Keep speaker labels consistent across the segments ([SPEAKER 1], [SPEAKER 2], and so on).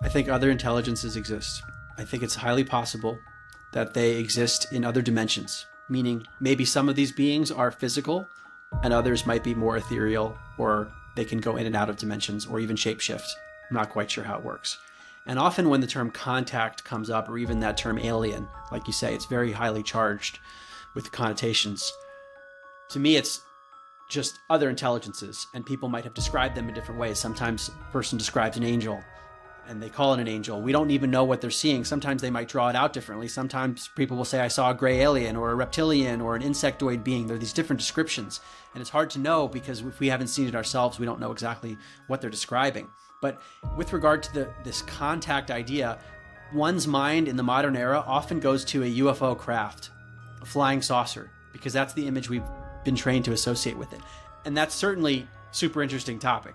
[SPEAKER 1] I think other intelligences exist. I think it's highly possible that they exist in other dimensions, meaning maybe some of these beings are physical and others might be more ethereal, or they can go in and out of dimensions or even shapeshift. I'm not quite sure how it works. And often when the term contact comes up, or even that term alien, like you say, it's very highly charged with connotations. To me, it's just other intelligences, and people might have described them in different ways. Sometimes a person describes an angel and they call it an angel. We don't even know what they're seeing. Sometimes they might draw it out differently. Sometimes people will say, I saw a gray alien or a reptilian or an insectoid being. There are these different descriptions, and it's hard to know because if we haven't seen it ourselves, we don't know exactly what they're describing. But with regard to this contact idea, one's mind in the modern era often goes to a UFO craft, a flying saucer, because that's the image we've been trained to associate with it. And that's certainly a super interesting topic.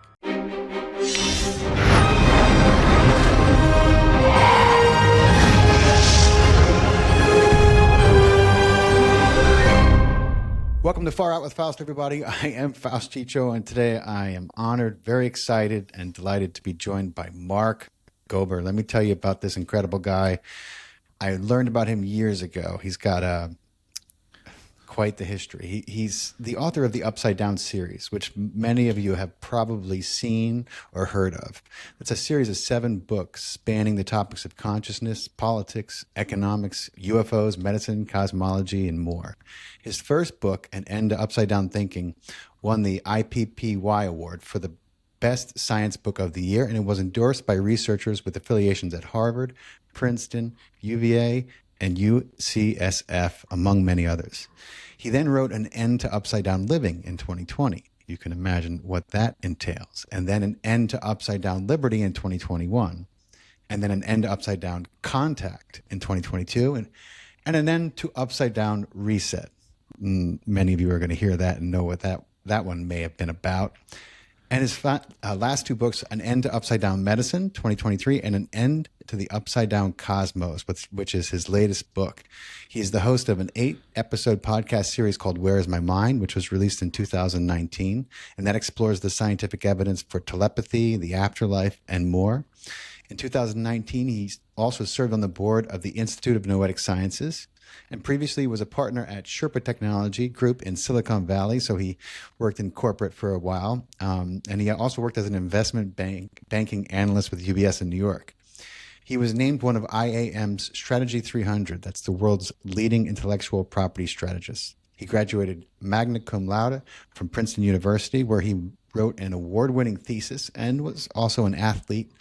[SPEAKER 2] Welcome to Far Out with Faust, everybody. I am Faust Chicho, and today I am honored, very excited, and delighted to be joined by Mark Gober. Let me tell you about this incredible guy. I learned about him years ago. He's got quite the history. He's the author of the Upside Down series, which many of you have probably seen or heard of. It's a series of 7 books spanning the topics of consciousness, politics, economics, UFOs, medicine, cosmology, and more. His first book, An End to Upside Down Thinking, won the IPPY Award for the Best Science Book of the Year, and it was endorsed by researchers with affiliations at Harvard, Princeton, UVA, and UCSF, among many others. He then wrote An End to Upside Down Living in 2020. You can imagine what that entails. And then An End to Upside Down Liberty in 2021. And then An End to Upside Down Contact in 2022. And An End to Upside Down Reset. Many of you are going to hear that and know what that one may have been about. And his last 2 books, An End to Upside Down Medicine, 2023, and An End to the Upside Down Cosmos, which is his latest book. He is the host of an 8-episode podcast series called Where is My Mind, which was released in 2019, and that explores the scientific evidence for telepathy, the afterlife, and more. In 2019, he also served on the board of the Institute of Noetic Sciences, and previously was a partner at Sherpa Technology Group in Silicon Valley, so he worked in corporate for a while. And he also worked as an investment banking analyst with UBS in New York. He was named one of IAM's Strategy 300. That's the world's leading intellectual property strategist. He graduated magna cum laude from Princeton University, where he wrote an award-winning thesis and was also an athlete,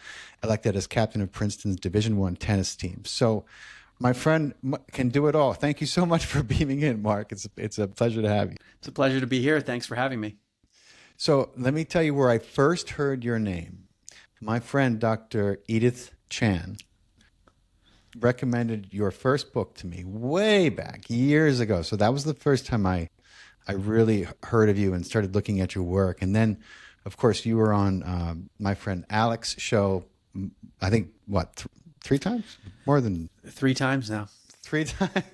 [SPEAKER 2] elected as captain of Princeton's Division I tennis team. So my friend can do it all. Thank you so much for beaming in, Mark. It's a pleasure to have you.
[SPEAKER 1] It's a pleasure to be here. Thanks for having me.
[SPEAKER 2] So let me tell you where I first heard your name. My friend, Dr. Edith Chan, recommended your first book to me way back, years ago. So that was the first time I really heard of you and started looking at your work. And then, of course, you were on my friend Alex's show, I think, 3 times? More than
[SPEAKER 1] 3 times now.
[SPEAKER 2] 3 times.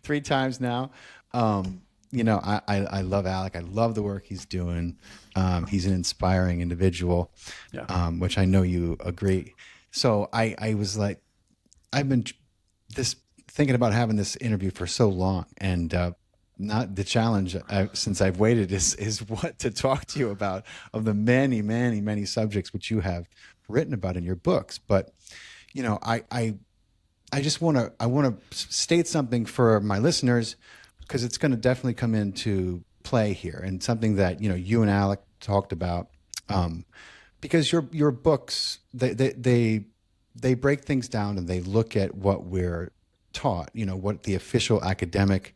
[SPEAKER 2] 3 times now. I love Alec. I love the work he's doing. He's an inspiring individual, which I know you agree. So I was like, I've been thinking about having this interview for so long, and not the challenge since I've waited is what to talk to you about of the many, many, many subjects which you have written about in your books. But I just want to state something for my listeners, because it's going to definitely come into play here, and something that you and Alec talked about, because your books they break things down and they look at what we're taught, what the official academic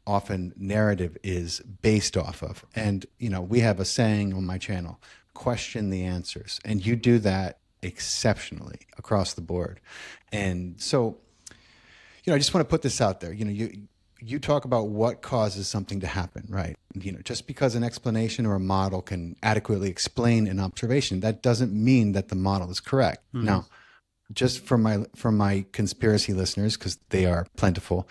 [SPEAKER 2] often narrative is based off of. And we have a saying on my channel: question the answers, and you do that exceptionally across the board. And so, I just want to put this out there. You talk about what causes something to happen, right? Just because an explanation or a model can adequately explain an observation, that doesn't mean that the model is correct. Mm-hmm. Now, just for my conspiracy listeners, because they are plentiful,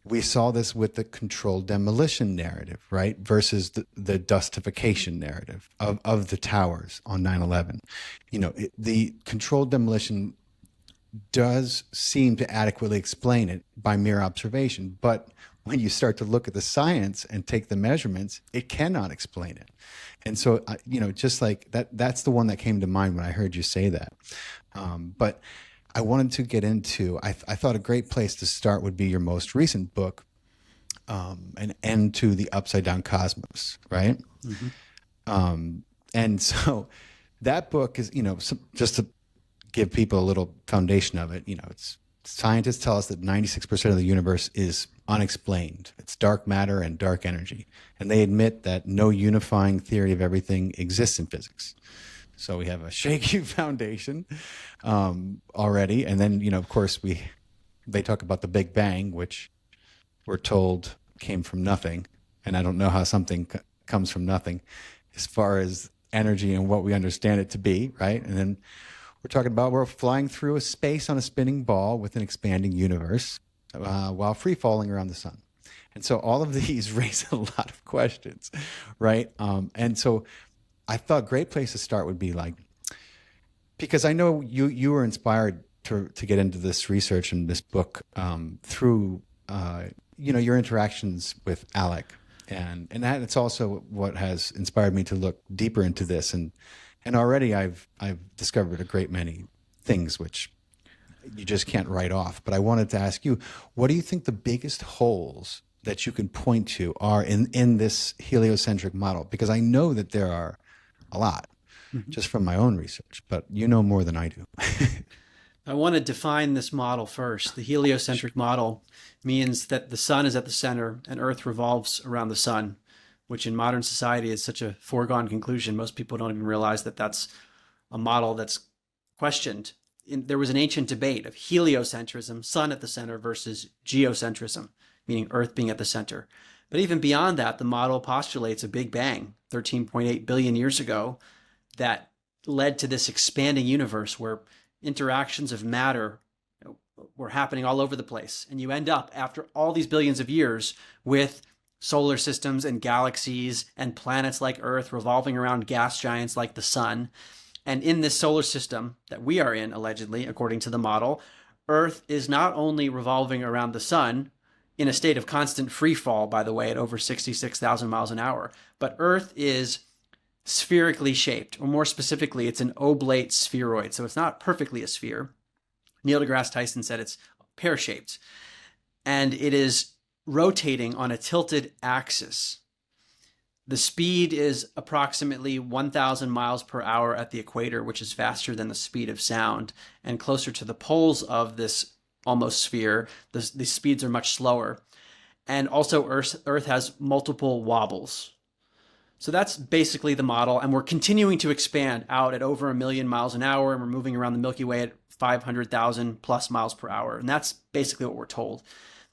[SPEAKER 2] We saw this with the controlled demolition narrative, right? Versus the dustification narrative of the towers on 9/11. The controlled demolition does seem to adequately explain it by mere observation. But when you start to look at the science and take the measurements, it cannot explain it. And so, just like that's the one that came to mind when I heard you say that. But I wanted to get into, I thought a great place to start would be your most recent book, An End to the Upside Down Cosmos, right? Mm-hmm. And so that book is, just to give people a little foundation of it, it's scientists tell us that 96% of the universe is unexplained. It's dark matter and dark energy. And they admit that no unifying theory of everything exists in physics. So we have a shaky foundation already. And then, of course, they talk about the Big Bang, which we're told came from nothing. And I don't know how something comes from nothing as far as energy and what we understand it to be, right? And then we're talking about we're flying through a space on a spinning ball with an expanding universe while free falling around the sun. And so all of these raise a lot of questions, right? And so I thought a great place to start would be because I know you were inspired to get into this research and this book through your interactions with Alec, and that it's also what has inspired me to look deeper into this, and already I've discovered a great many things which you just can't write off. But I wanted to ask you, what do you think the biggest holes that you can point to are in this heliocentric model? Because I know that there are a lot, just from my own research, but you know more than I do.
[SPEAKER 1] I want to define this model first. The heliocentric model means that the sun is at the center and Earth revolves around the sun, which in modern society is such a foregone conclusion. Most people don't even realize that that's a model that's questioned. There was an ancient debate of heliocentrism, sun at the center, versus geocentrism, meaning Earth being at the center. But even beyond that, the model postulates a Big Bang 13.8 billion years ago that led to this expanding universe where interactions of matter were happening all over the place. And you end up, after all these billions of years, with solar systems and galaxies and planets like Earth revolving around gas giants like the sun. And in this solar system that we are in, allegedly, according to the model, Earth is not only revolving around the sun, in a state of constant free fall, by the way, at over 66,000 miles an hour. But Earth is spherically shaped, or more specifically, it's an oblate spheroid. So it's not perfectly a sphere. Neil deGrasse Tyson said it's pear-shaped. And it is rotating on a tilted axis. The speed is approximately 1,000 miles per hour at the equator, which is faster than the speed of sound. And closer to the poles of this almost sphere, the speeds are much slower. And also Earth has multiple wobbles. So that's basically the model. And we're continuing to expand out at over 1 million miles an hour. And we're moving around the Milky Way at 500,000 plus miles per hour. And that's basically what we're told.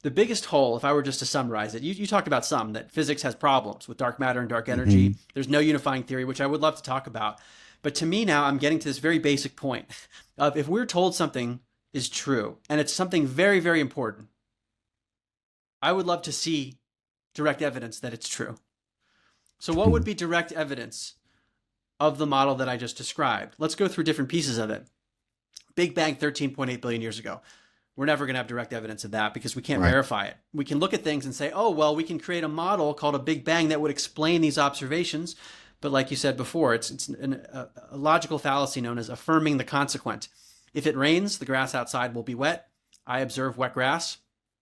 [SPEAKER 1] The biggest hole, if I were just to summarize it, you talked about that physics has problems with dark matter and dark energy. Mm-hmm. There's no unifying theory, which I would love to talk about. But to me now, I'm getting to this very basic point of if we're told something is true, and it's something very, very important, I would love to see direct evidence that it's true. So what would be direct evidence of the model that I just described? Let's go through different pieces of it. Big Bang 13.8 billion years ago. We're never going to have direct evidence of that because we can't verify it. We can look at things and say, oh, well, we can create a model called a Big Bang that would explain these observations. But like you said before, it's a logical fallacy known as affirming the consequent. If it rains, the grass outside will be wet. I observe wet grass,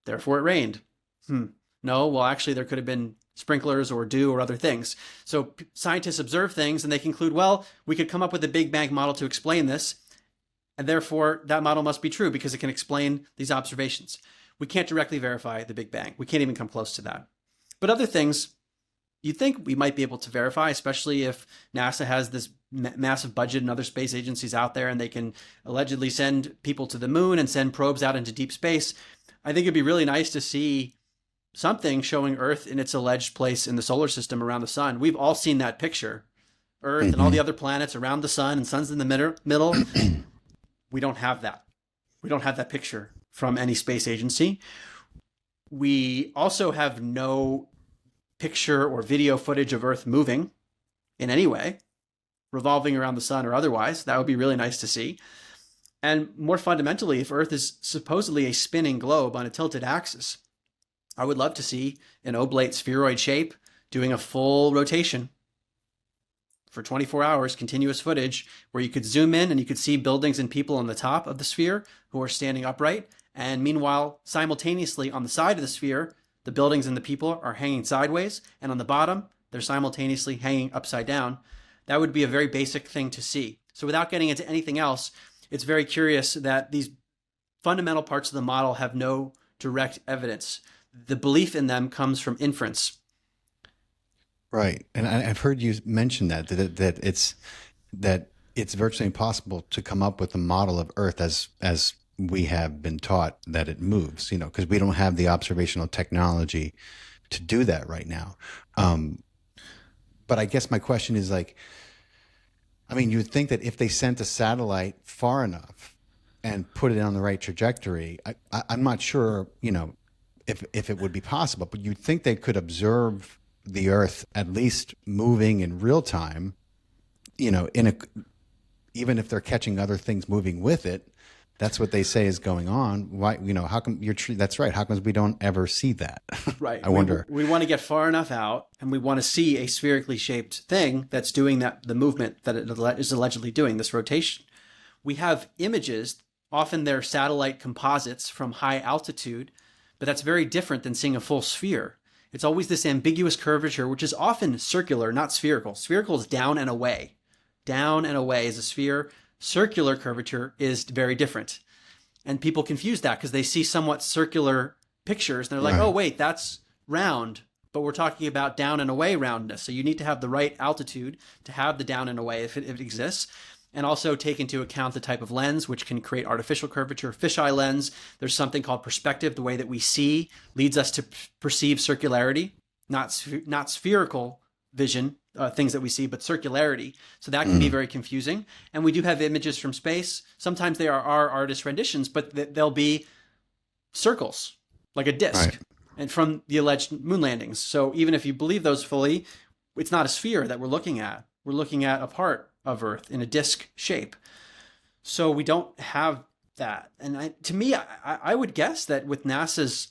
[SPEAKER 1] therefore it rained. No, well, actually, there could have been sprinklers or dew or other things. So scientists observe things and they conclude, well, we could come up with a Big Bang model to explain this. And therefore, that model must be true because it can explain these observations. We can't directly verify the Big Bang. We can't even come close to that. But other things, you'd think we might be able to verify, especially if NASA has this massive budget and other space agencies out there and they can allegedly send people to the moon and send probes out into deep space. I think it'd be really nice to see something showing Earth in its alleged place in the solar system around the sun. We've all seen that picture. Earth and all the other planets around the sun, and sun's in the middle. We don't have that. We don't have that picture from any space agency. We also have no picture or video footage of Earth moving in any way, revolving around the sun or otherwise. That would be really nice to see. And more fundamentally, if Earth is supposedly a spinning globe on a tilted axis, I would love to see an oblate spheroid shape doing a full rotation for 24 hours, continuous footage, where you could zoom in and you could see buildings and people on the top of the sphere who are standing upright. And meanwhile, simultaneously on the side of the sphere, the buildings and the people are hanging sideways. And on the bottom, they're simultaneously hanging upside down. That would be a very basic thing to see. So without getting into anything else, it's very curious that these fundamental parts of the model have no direct evidence. The belief in them comes from inference.
[SPEAKER 2] Right. And I've heard you mention that it's virtually impossible to come up with a model of Earth as we have been taught that it moves, because we don't have the observational technology to do that right now. But I guess my question is you would think that if they sent a satellite far enough and put it on the right trajectory, I'm not sure, if it would be possible, but you'd think they could observe the Earth at least moving in real time, even if they're catching other things moving with it. That's what they say is going on. Why, how come that's right. How come we don't ever see that?
[SPEAKER 1] Right.
[SPEAKER 2] I wonder.
[SPEAKER 1] We want to get far enough out and we want to see a spherically shaped thing that's doing the movement that it is allegedly doing, this rotation. We have images, often they're satellite composites from high altitude, but that's very different than seeing a full sphere. It's always this ambiguous curvature, which is often circular, not spherical. Spherical is down and away. Down and away is a sphere. Circular curvature is very different. And people confuse that because they see somewhat circular pictures and they're like, right. Oh, wait, that's round. But we're talking about down and away roundness. So you need to have the right altitude to have the down and away if it exists. And also take into account the type of lens, which can create artificial curvature. Fisheye lens, there's something called perspective. The way that we see leads us to perceive circularity, not spherical vision, things that we see, but circularity. So that can be very confusing. And we do have images from space. Sometimes they are artist renditions, but they'll be circles, like a disc, right. And from the alleged moon landings. So even if you believe those fully, it's not a sphere that we're looking at. We're looking at a part of Earth in a disc shape. So we don't have that. And to me, I would guess that with NASA's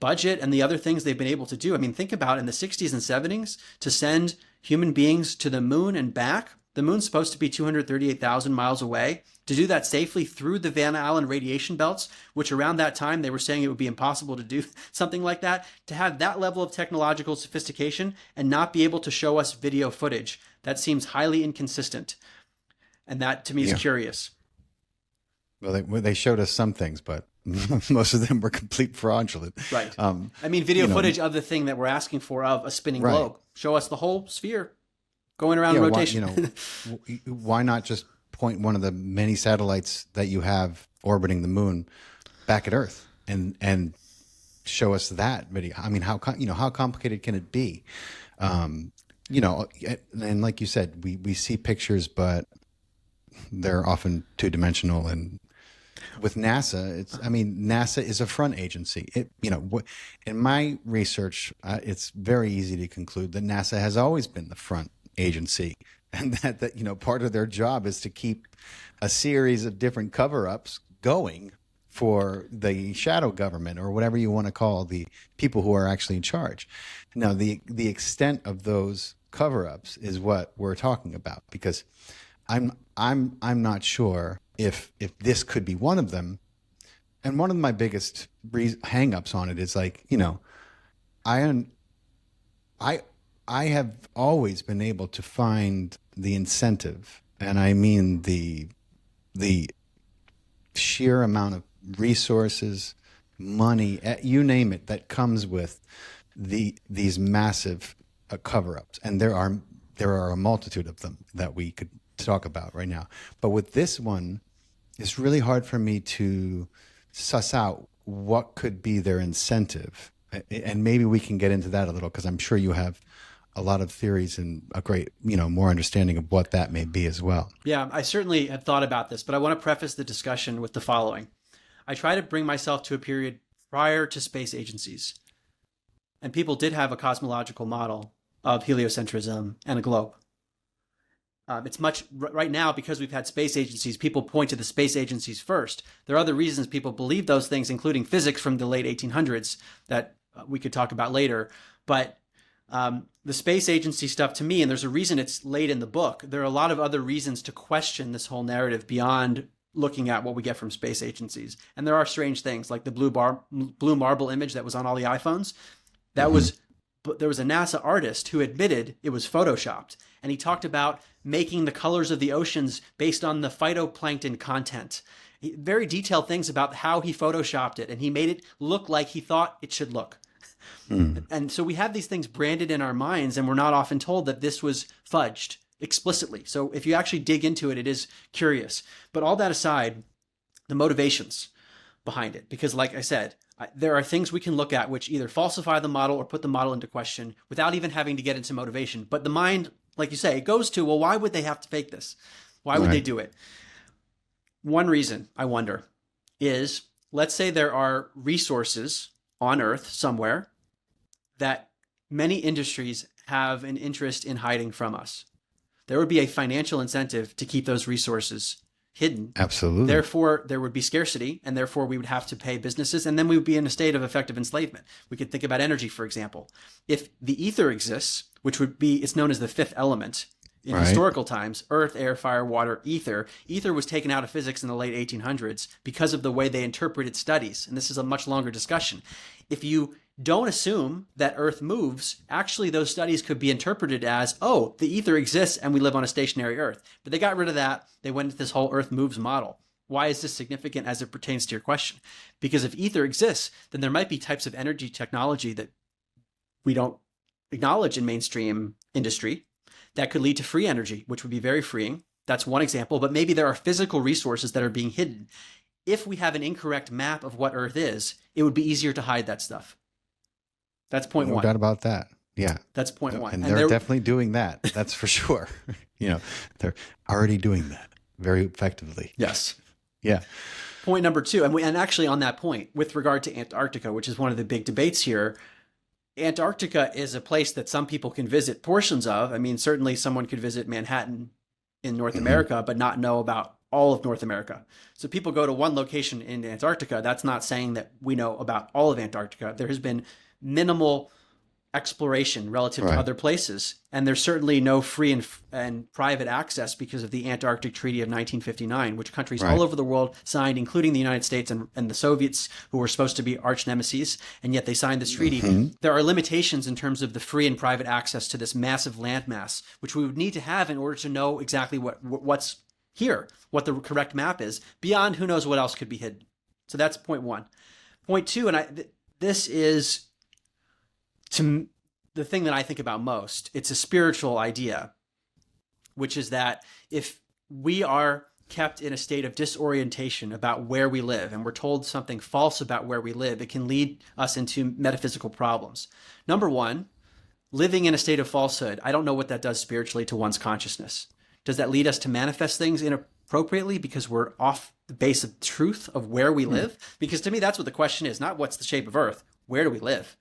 [SPEAKER 1] budget and the other things they've been able to do, think about in the 60s and 70s to send human beings to the moon and back. The moon's supposed to be 238,000 miles away. To do that safely through the Van Allen radiation belts, which around that time they were saying it would be impossible to do something like that, to have that level of technological sophistication and not be able to show us video footage, that seems highly inconsistent. And that to me is curious.
[SPEAKER 2] Well, they showed us some things, but most of them were complete fraudulent.
[SPEAKER 1] Right. Video footage of the thing that we're asking for of a spinning globe. Show us the whole sphere going around in rotation.
[SPEAKER 2] Why not just point one of the many satellites that you have orbiting the moon back at Earth and show us that video? How complicated can it be? And like you said, we see pictures, but they're often two-dimensional. And with NASA, NASA is a front agency. In my research, it's very easy to conclude that NASA has always been the front agency, and that part of their job is to keep a series of different cover-ups going for the shadow government, or whatever you want to call the people who are actually in charge. Now, the extent of those cover-ups is what we're talking about, because I'm not sure if this could be one of them. And one of my biggest hang-ups on it is I have always been able to find the incentive, and I mean the sheer amount of resources, money, you name it, that comes with these massive cover-ups. And there are a multitude of them that we could talk about right now. But with this one, it's really hard for me to suss out what could be their incentive. And maybe we can get into that a little, because I'm sure you have a lot of theories and a great, more understanding of what that may be as well.
[SPEAKER 1] Yeah, I certainly have thought about this, but I want to preface the discussion with the following. I try to bring myself to a period prior to space agencies. And people did have a cosmological model of heliocentrism and a globe. It's much right now because we've had space agencies. People point to the space agencies first. There are other reasons people believe those things, including physics from the late 1800s that we could talk about later. But the space agency stuff to me, and there's a reason it's late in the book, there are a lot of other reasons to question this whole narrative beyond looking at what we get from space agencies. And there are strange things like the blue marble image that was on all the iPhones. That was, but there was a NASA artist who admitted it was photoshopped. And he talked about making the colors of the oceans based on the phytoplankton content. Very detailed things about how he photoshopped it. And he made it look like he thought it should look. And so we have these things branded in our minds, and we're not often told that this was fudged explicitly. So if you actually dig into it, it is curious. But all that aside, the motivations behind it, because like I said, there are things we can look at which either falsify the model or put the model into question without even having to get into motivation. But the mind, like you say, it goes to, well, why would they have to fake this? Why would they do it? One reason, I wonder, is let's say there are resources on Earth somewhere that many industries have an interest in hiding from us. There would be a financial incentive to keep those resources hidden.
[SPEAKER 2] Absolutely.
[SPEAKER 1] Therefore, there would be scarcity, and therefore we would have to pay businesses, and then we would be in a state of effective enslavement. We could think about energy, for example. If the ether exists, which would be, it's known as the fifth element in historical times, earth, air, fire, water, ether. Ether was taken out of physics in the late 1800s because of the way they interpreted studies. And this is a much longer discussion. If you don't assume that Earth moves, actually those studies could be interpreted as, oh, the ether exists and we live on a stationary Earth. But they got rid of that. They went into this whole Earth moves model. Why is this significant as it pertains to your question? Because if ether exists, then there might be types of energy technology that we don't acknowledge in mainstream industry that could lead to free energy, which would be very freeing. That's one example. But maybe there are physical resources that are being hidden. If we have an incorrect map of what Earth is, it would be easier to hide that stuff. That's point one.
[SPEAKER 2] No doubt about that. Yeah.
[SPEAKER 1] That's point one.
[SPEAKER 2] And they're definitely doing that. That's for sure. They're already doing that very effectively.
[SPEAKER 1] Yes.
[SPEAKER 2] Yeah.
[SPEAKER 1] Point number two, and actually on that point, with regard to Antarctica, which is one of the big debates here, Antarctica is a place that some people can visit portions of. I mean, certainly someone could visit Manhattan in North America, but not know about all of North America. So people go to one location in Antarctica. That's not saying that we know about all of Antarctica. There has been minimal exploration relative to other places. And there's certainly no free and private access because of the Antarctic Treaty of 1959, which countries all over the world signed, including the United States and the Soviets, who were supposed to be arch nemesis, and yet they signed this treaty. There are limitations in terms of the free and private access to this massive landmass, which we would need to have in order to know exactly what's here, what the correct map is, beyond who knows what else could be hidden. So that's point one. Point two, and this is the thing that I think about most. It's a spiritual idea, which is that if we are kept in a state of disorientation about where we live, and we're told something false about where we live, it can lead us into metaphysical problems. Number one, living in a state of falsehood. I don't know what that does spiritually to one's consciousness. Does that lead us to manifest things inappropriately because we're off the base of truth of where we live? Because to me, that's what the question is, not what's the shape of Earth. Where do we live?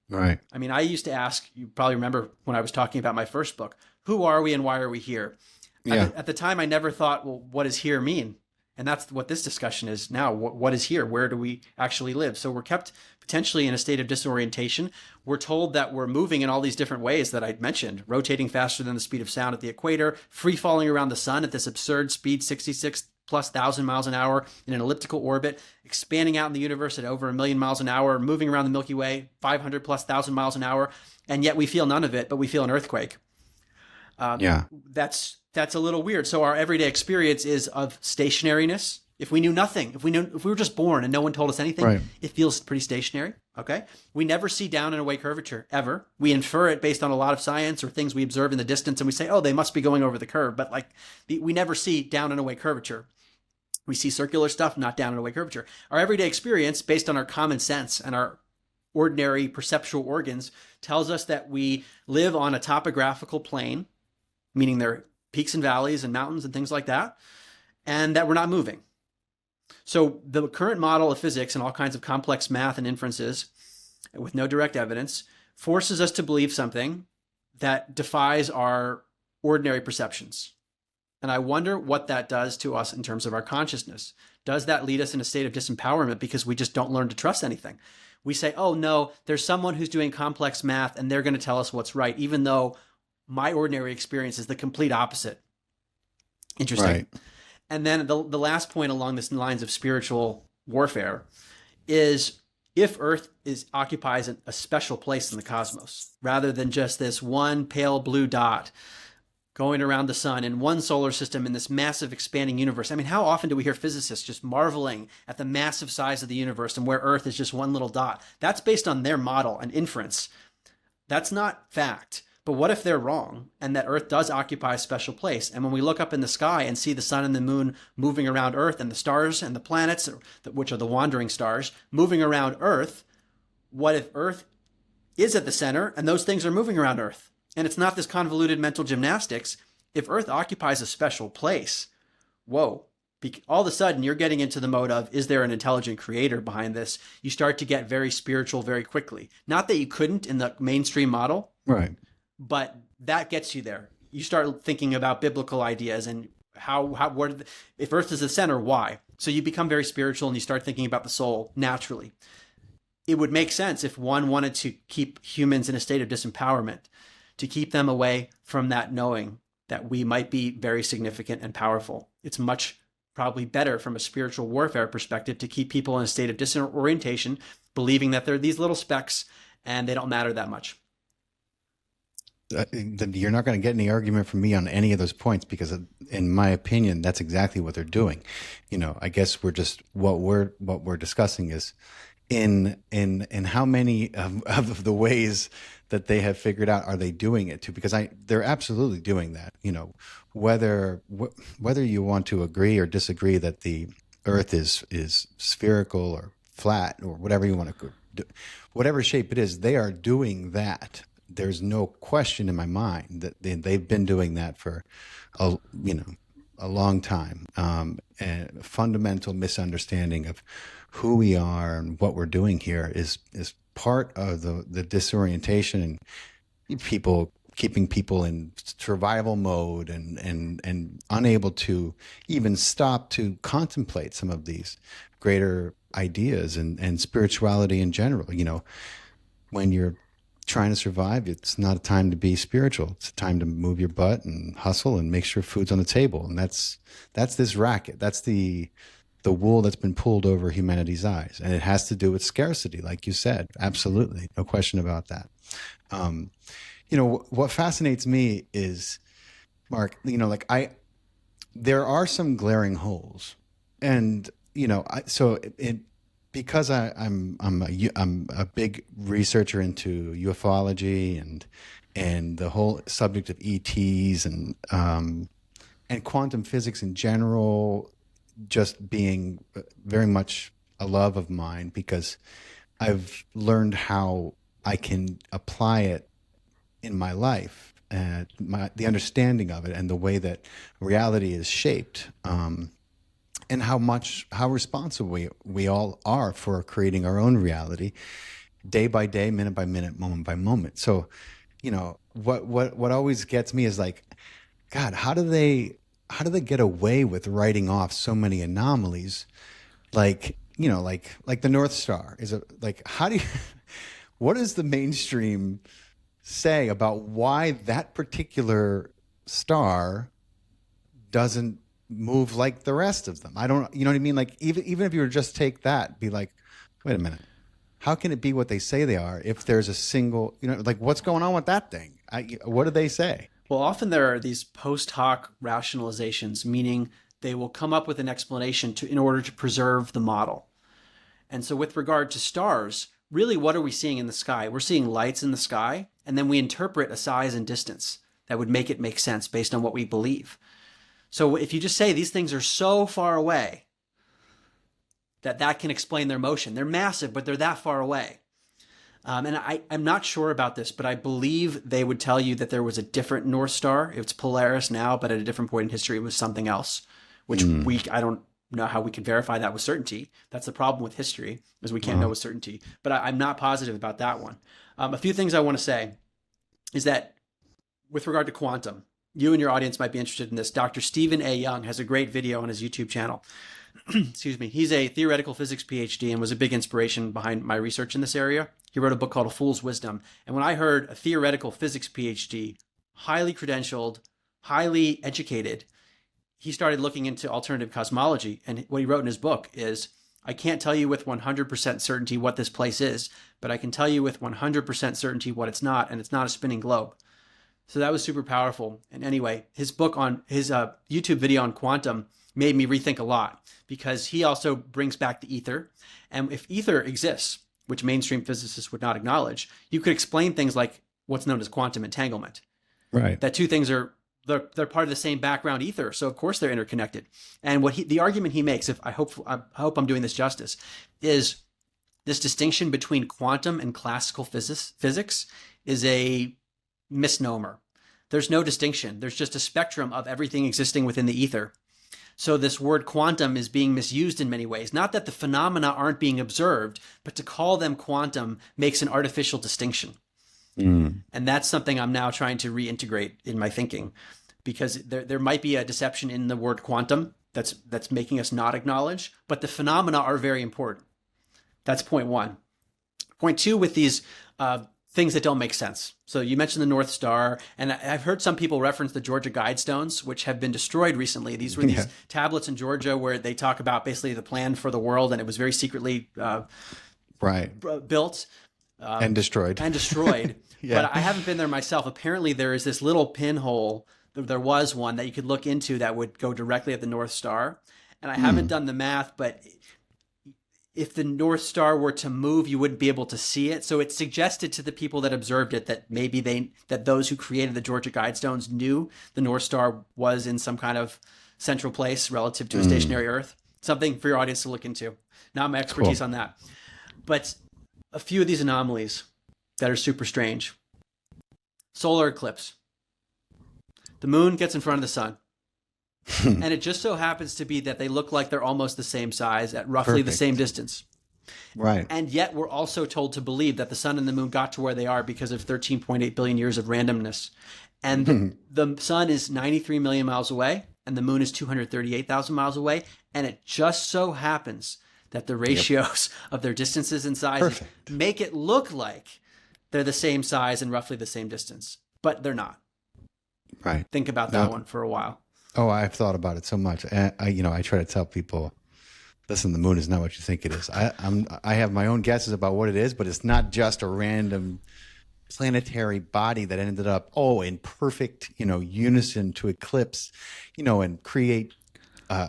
[SPEAKER 2] Right.
[SPEAKER 1] I mean, I used to ask, you probably remember when I was talking about my first book, who are we and why are we here? Yeah. At the time, I never thought, well, what does here mean? And that's what this discussion is now. What is here? Where do we actually live? So we're kept potentially in a state of disorientation. We're told that we're moving in all these different ways that I'd mentioned, rotating faster than the speed of sound at the equator, free falling around the sun at this absurd speed, 66,000+ miles an hour in an elliptical orbit, expanding out in the universe at over 1 million miles an hour, moving around the Milky Way, 500,000+ miles an hour. And yet we feel none of it, but we feel an earthquake. That's a little weird. So our everyday experience is of stationariness. If we knew nothing, if we were just born and no one told us anything, it feels pretty stationary. Okay. We never see down and away curvature ever. We infer it based on a lot of science or things we observe in the distance, and we say, oh, they must be going over the curve. But we never see down and away curvature. We see circular stuff, not down and away curvature. Our everyday experience, based on our common sense and our ordinary perceptual organs, tells us that we live on a topographical plane, meaning there are peaks and valleys and mountains and things like that, and that we're not moving. So the current model of physics and all kinds of complex math and inferences with no direct evidence forces us to believe something that defies our ordinary perceptions. And I wonder what that does to us in terms of our consciousness. Does that lead us in a state of disempowerment because we just don't learn to trust anything? We say, oh no, there's someone who's doing complex math and they're going to tell us what's right, even though my ordinary experience is the complete opposite. Interesting. Right. And then the last point along this lines of spiritual warfare is if Earth occupies a special place in the cosmos, rather than just this one pale blue dot going around the sun in one solar system in this massive expanding universe. I mean, how often do we hear physicists just marveling at the massive size of the universe and where Earth is just one little dot? That's based on their model and inference. That's not fact. But what if they're wrong and that Earth does occupy a special place? And when we look up in the sky and see the sun and the moon moving around Earth and the stars and the planets, which are the wandering stars, moving around Earth, what if Earth is at the center and those things are moving around Earth? And it's not this convoluted mental gymnastics. If Earth occupies a special place, whoa, all of a sudden you're getting into the mode of, is there an intelligent creator behind this? You start to get very spiritual very quickly. Not that you couldn't in the mainstream model.
[SPEAKER 2] Right.
[SPEAKER 1] But that gets you there. You start thinking about biblical ideas and if Earth is the center, why? So you become very spiritual and you start thinking about the soul naturally. It would make sense if one wanted to keep humans in a state of disempowerment, to keep them away from that knowing that we might be very significant and powerful. It's much probably better from a spiritual warfare perspective to keep people in a state of disorientation, believing that they're these little specks and they don't matter that much.
[SPEAKER 2] You're not going to get any argument from me on any of those points because, in my opinion, that's exactly what they're doing. You know, I guess we're just what we're discussing is in how many of the ways that they have figured out are they doing it to? Because they're absolutely doing that. You know, whether you want to agree or disagree that the Earth is spherical or flat or whatever you want to do, whatever shape it is, they are doing that. There's no question in my mind that they've been doing that for a long time. And a fundamental misunderstanding of who we are and what we're doing here is part of the disorientation and keeping people in survival mode and unable to even stop to contemplate some of these greater ideas and spirituality in general. You know, when you're trying to survive, it's not a time to be spiritual. It's a time to move your butt and hustle and make sure food's on the table. And that's this racket. That's the wool that's been pulled over humanity's eyes. And it has to do with scarcity, like you said. Absolutely. No question about that. You know, what fascinates me is, Mark, you know, there are some glaring holes. And, you know, because I'm a big researcher into ufology and the whole subject of ETs and quantum physics in general, just being very much a love of mine because I've learned how I can apply it in my life and the understanding of it and the way that reality is shaped. And how responsible we all are for creating our own reality, day by day, minute by minute, moment by moment. So, you know, what always gets me is like, God, how do they get away with writing off so many anomalies? Like, you know, like the North Star what does the mainstream say about why that particular star doesn't move like the rest of them? I don't, you know what I mean? Like even if you were just take that, be like, wait a minute, how can it be what they say they are if there's a single, you know, like what's going on with that thing? What do they say?
[SPEAKER 1] Well, often there are these post hoc rationalizations, meaning they will come up with an explanation in order to preserve the model. And so with regard to stars, really what are we seeing in the sky? We're seeing lights in the sky, and then we interpret a size and distance that would make it make sense based on what we believe. So if you just say these things are so far away that can explain their motion. They're massive, but they're that far away. And I'm not sure about this, but I believe they would tell you that there was a different North Star. It's Polaris now, but at a different point in history, it was something else, which I don't know how we can verify that with certainty. That's the problem with history, is we can't know with certainty. But I'm not positive about that one. A few things I want to say is that with regard to quantum, you and your audience might be interested in this. Dr. Stephen A. Young has a great video on his YouTube channel. Excuse me. He's a theoretical physics PhD and was a big inspiration behind my research in this area. He wrote a book called A Fool's Wisdom. And when I heard a theoretical physics PhD, highly credentialed, highly educated, he started looking into alternative cosmology. And what he wrote in his book is, I can't tell you with 100% certainty what this place is, but I can tell you with 100% certainty what it's not, and it's not a spinning globe. So that was super powerful. And anyway, his book on his YouTube video on quantum made me rethink a lot, because he also brings back the ether. And if ether exists, which mainstream physicists would not acknowledge, you could explain things like what's known as quantum entanglement.
[SPEAKER 2] Right.
[SPEAKER 1] That two things are, they're part of the same background ether. So of course they're interconnected. And the argument he makes, I hope I'm doing this justice, is this distinction between quantum and classical physics is a misnomer. There's no distinction. There's just a spectrum of everything existing within the ether. So this word quantum is being misused in many ways. Not that the phenomena aren't being observed, but to call them quantum makes an artificial distinction. And that's something I'm now trying to reintegrate in my thinking, because there might be a deception in the word quantum that's making us not acknowledge, but the phenomena are very important. That's point one. Point two, with these things that don't make sense. So you mentioned the North Star, and I've heard some people reference the Georgia Guidestones, which have been destroyed recently. These were these tablets in Georgia where they talk about basically the plan for the world, and it was very secretly built.
[SPEAKER 2] And destroyed.
[SPEAKER 1] Yeah. But I haven't been there myself. Apparently there is this little pinhole. There was one that you could look into that would go directly at the North Star. And I haven't done the math, but if the North Star were to move, you wouldn't be able to see it. So it suggested to the people that observed it that maybe that those who created the Georgia Guidestones knew the North Star was in some kind of central place relative to a stationary Earth. Something for your audience to look into. Not my expertise on that. But a few of these anomalies that are super strange. Solar eclipse. The moon gets in front of the sun. And it just so happens to be that they look like they're almost the same size at roughly the same distance.
[SPEAKER 2] Right.
[SPEAKER 1] And yet we're also told to believe that the sun and the moon got to where they are because of 13.8 billion years of randomness. And the sun is 93 million miles away, and the moon is 238,000 miles away. And it just so happens that the ratios of their distances and sizes make it look like they're the same size and roughly the same distance. But they're not.
[SPEAKER 2] Right.
[SPEAKER 1] Think about that one for a while.
[SPEAKER 2] Oh, I've thought about it so much. I try to tell people, listen, the moon is not what you think it is. I have my own guesses about what it is, but it's not just a random planetary body that ended up, in perfect, unison to eclipse, and create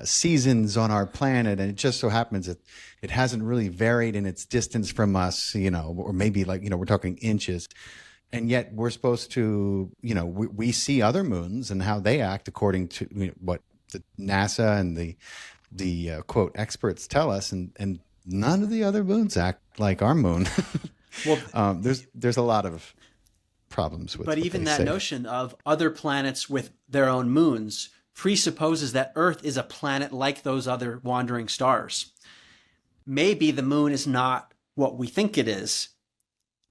[SPEAKER 2] seasons on our planet. And it just so happens that it hasn't really varied in its distance from us, or maybe we're talking inches. And yet we're supposed to, we see other moons and how they act according to what the NASA and the quote experts tell us, and none of the other moons act like our moon. Well, there's a lot of problems with.
[SPEAKER 1] But even that notion of other planets with their own moons presupposes that Earth is a planet like those other wandering stars. Maybe the moon is not what we think it is,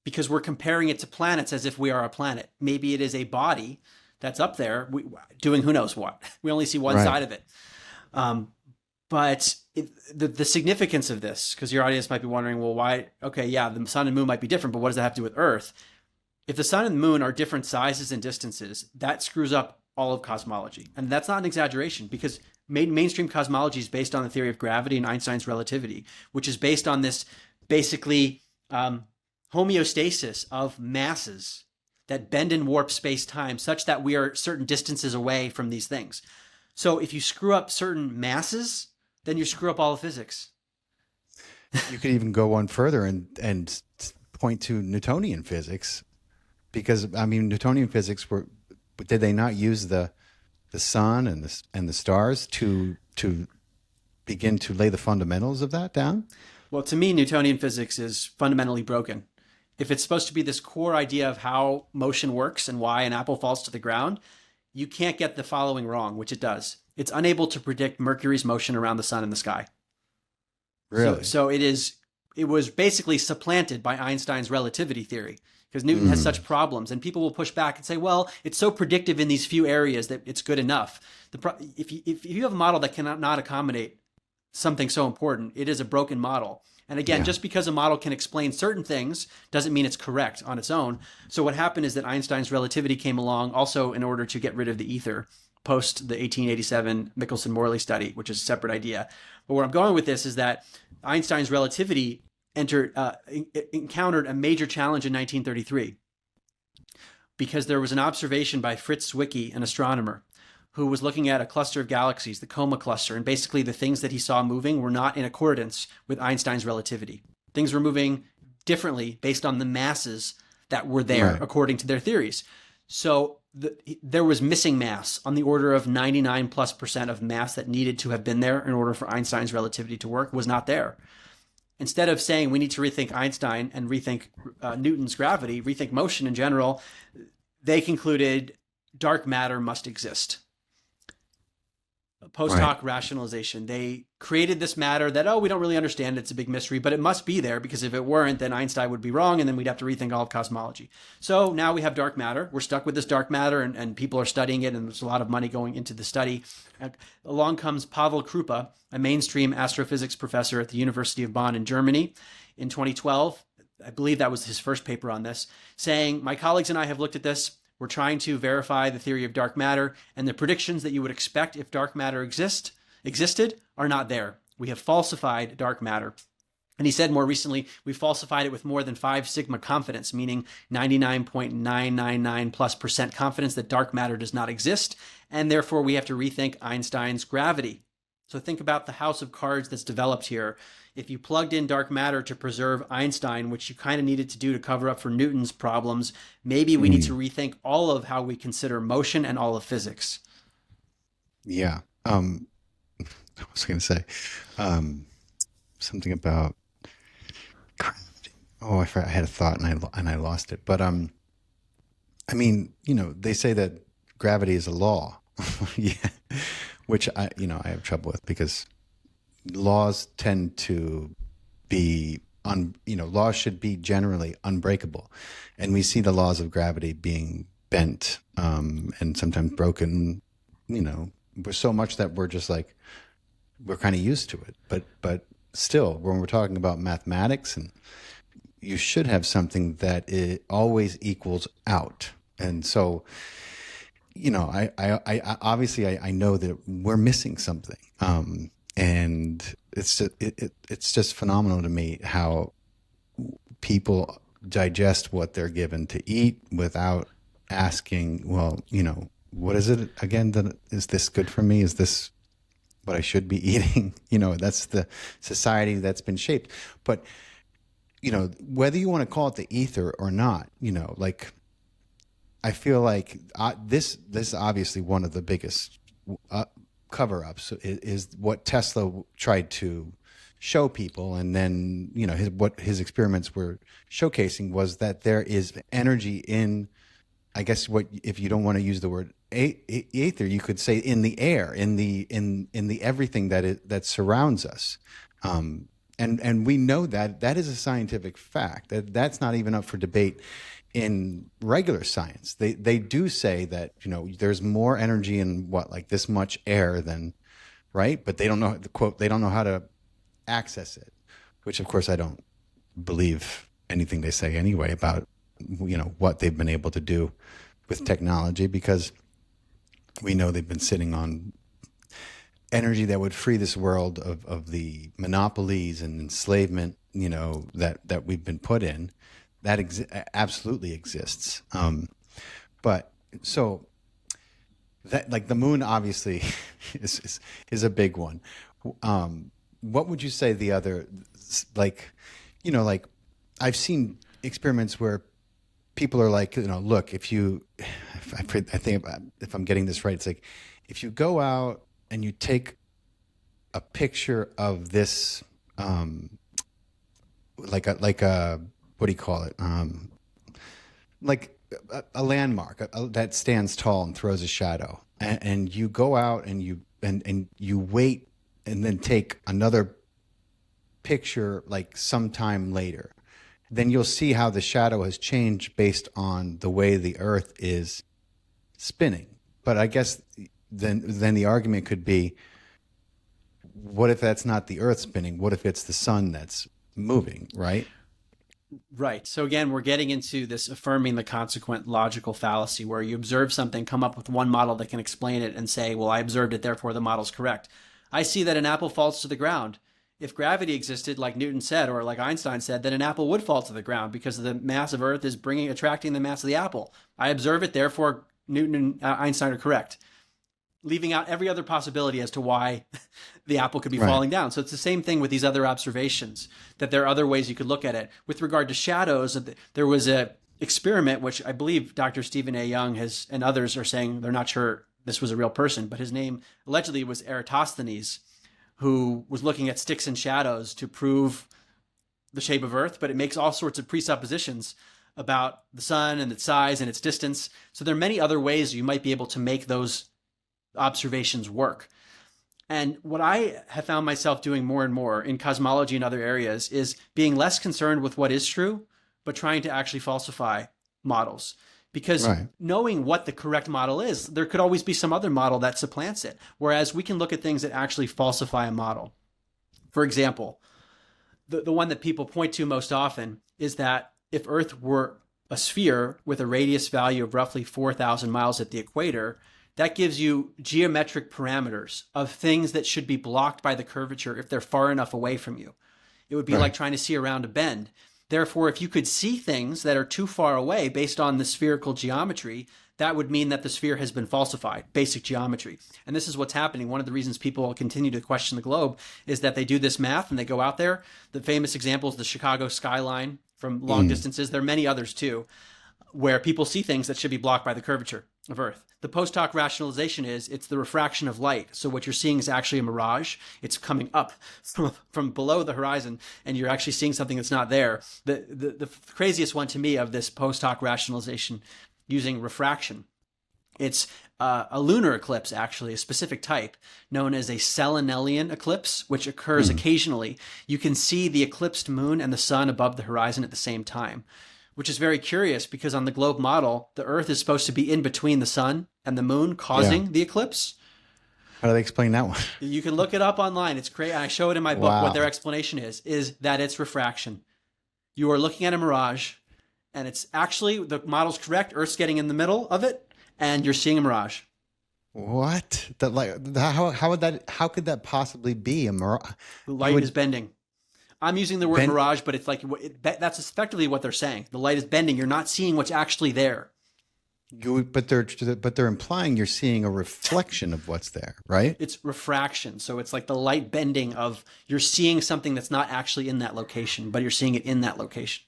[SPEAKER 1] because we're comparing it to planets as if we are a planet. Maybe it is a body that's up there doing who knows what. We only see one side of it. But the significance of this, because your audience might be wondering, well, why? Okay, yeah, the sun and moon might be different, but what does that have to do with Earth? If the sun and the moon are different sizes and distances, that screws up all of cosmology. And that's not an exaggeration, because mainstream cosmology is based on the theory of gravity and Einstein's relativity, which is based on this basically homeostasis of masses that bend and warp space-time such that we are certain distances away from these things. So if you screw up certain masses, then you screw up all of physics.
[SPEAKER 2] You could even go one further and point to Newtonian physics, because Newtonian physics did they not use the sun and the stars to begin to lay the fundamentals of that down?
[SPEAKER 1] Well, to me, Newtonian physics is fundamentally broken. If it's supposed to be this core idea of how motion works and why an apple falls to the ground, you can't get the following wrong, which it does. It's unable to predict Mercury's motion around the sun in the sky.
[SPEAKER 2] Really?
[SPEAKER 1] So it was basically supplanted by Einstein's relativity theory, because Newton has such problems, and people will push back and say, well, it's so predictive in these few areas that it's good enough. If you have a model that cannot not accommodate something so important, it is a broken model. And again, just because a model can explain certain things doesn't mean it's correct on its own. So what happened is that Einstein's relativity came along also in order to get rid of the ether post the 1887 Michelson-Morley study, which is a separate idea. But where I'm going with this is that Einstein's relativity encountered a major challenge in 1933 because there was an observation by Fritz Zwicky, an astronomer, who was looking at a cluster of galaxies, the Coma cluster, and basically the things that he saw moving were not in accordance with Einstein's relativity. Things were moving differently based on the masses that were there, according to their theories. So there was missing mass on the order of 99+% of mass that needed to have been there in order for Einstein's relativity to work was not there. Instead of saying we need to rethink Einstein and rethink Newton's gravity, rethink motion in general, they concluded dark matter must exist. Post hoc rationalization. They created this matter that, we don't really understand. It's a big mystery, but it must be there, because if it weren't, then Einstein would be wrong, and then we'd have to rethink all of cosmology. So now we have dark matter. We're stuck with this dark matter, and people are studying it, and there's a lot of money going into the study. Along comes Pavel Krupa, a mainstream astrophysics professor at the University of Bonn in Germany in 2012. I believe that was his first paper on this, saying, my colleagues and I have looked at this. We're trying to verify the theory of dark matter, and the predictions that you would expect if dark matter existed are not there. We have falsified dark matter. And he said more recently, we falsified it with more than 5 sigma confidence, meaning 99.999+% confidence that dark matter does not exist, and therefore we have to rethink Einstein's gravity. So think about the house of cards that's developed here. If you plugged in dark matter to preserve Einstein, which you kind of needed to do to cover up for Newton's problems, maybe we need to rethink all of how we consider motion and all of physics.
[SPEAKER 2] Yeah. I was going to say something about gravity. Oh, I forgot. I had a thought and I lost it. But I mean, they say that gravity is a law. Yeah. Which I have trouble with, because laws tend to be laws should be generally unbreakable, and we see the laws of gravity being bent and sometimes broken. We're so much that we're just like, we're kind of used to it. But still, when we're talking about mathematics, and you should have something that it always equals out, and so. I obviously I know that we're missing something, and it's just phenomenal to me how people digest what they're given to eat without asking, well, what is it again? Is this good for me? Is this what I should be eating? That's the society that's been shaped. But whether you want to call it the ether or not, I feel like this is obviously one of the biggest cover-ups is what Tesla tried to show people, and then what his experiments were showcasing was that there is energy in, I guess, what, if you don't want to use the word ether, you could say in the air, in the everything that surrounds us, and we know that is a scientific fact. That's not even up for debate. In regular science, they do say that there's more energy in this much air than, right? But they don't know they don't know how to access it, which of course I don't believe anything they say anyway about what they've been able to do with technology, because we know they've been sitting on energy that would free this world of the monopolies and enslavement that we've been put in. That absolutely exists. But so that, the moon obviously is a big one. What would you say the other, I've seen experiments where people are like, look, I think if I'm getting this right, it's like, if you go out and you take a picture of this, what do you call it? Like a landmark that stands tall and throws a shadow. And you go out and you and you wait and then take another picture like sometime later, then you'll see how the shadow has changed based on the way the Earth is spinning. But I guess then the argument could be, what if that's not the Earth spinning? What if it's the sun that's moving, right?
[SPEAKER 1] Right. So again, we're getting into this affirming the consequent logical fallacy, where you observe something, come up with one model that can explain it, and say, well, I observed it, therefore the model's correct. I see that an apple falls to the ground. If gravity existed, like Newton said, or like Einstein said, then an apple would fall to the ground because the mass of Earth is attracting the mass of the apple. I observe it, therefore Newton and Einstein are correct, leaving out every other possibility as to why the apple could be falling down. So it's the same thing with these other observations, that there are other ways you could look at it. With regard to shadows, there was a experiment, which I believe Dr. Stephen A. Young and others are saying they're not sure this was a real person, but his name allegedly was Eratosthenes, who was looking at sticks and shadows to prove the shape of Earth, but it makes all sorts of presuppositions about the sun and its size and its distance. So there are many other ways you might be able to make those observations work. And what I have found myself doing more and more in cosmology and other areas is being less concerned with what is true, but trying to actually falsify models. Because knowing what the correct model is, there could always be some other model that supplants it. Whereas we can look at things that actually falsify a model. For example, the one that people point to most often is that if Earth were a sphere with a radius value of roughly 4,000 miles at the equator, that gives you geometric parameters of things that should be blocked by the curvature if they're far enough away from you. It would be like trying to see around a bend. Therefore, if you could see things that are too far away based on the spherical geometry, that would mean that the sphere has been falsified, basic geometry. And this is what's happening. One of the reasons people continue to question the globe is that they do this math and they go out there. The famous example is the Chicago skyline from long distances. There are many others too, where people see things that should be blocked by the curvature of Earth. The post hoc rationalization is it's the refraction of light. So what you're seeing is actually a mirage. It's coming up from below the horizon, and you're actually seeing something that's not there. The craziest one to me of this post hoc rationalization using refraction, it's a lunar eclipse, actually, a specific type known as a selenelian eclipse, which occurs occasionally. You can see the eclipsed moon and the sun above the horizon at the same time, which is very curious because on the globe model, the Earth is supposed to be in between the sun and the moon, causing the eclipse.
[SPEAKER 2] How do they explain that one?
[SPEAKER 1] You can look it up online. It's great. I show it in my book. What their explanation is that it's refraction. You are looking at a mirage, and it's actually, the model's correct. Earth's getting in the middle of it, and you're seeing a mirage.
[SPEAKER 2] What? How could that possibly be a mirage?
[SPEAKER 1] The light is bending. I'm using the word mirage, but it's like that's effectively what they're saying. The light is bending. You're not seeing what's actually there.
[SPEAKER 2] But they're implying you're seeing a reflection of what's there, right?
[SPEAKER 1] It's refraction. So it's like the light bending of you're seeing something that's not actually in that location, but you're seeing it in that location.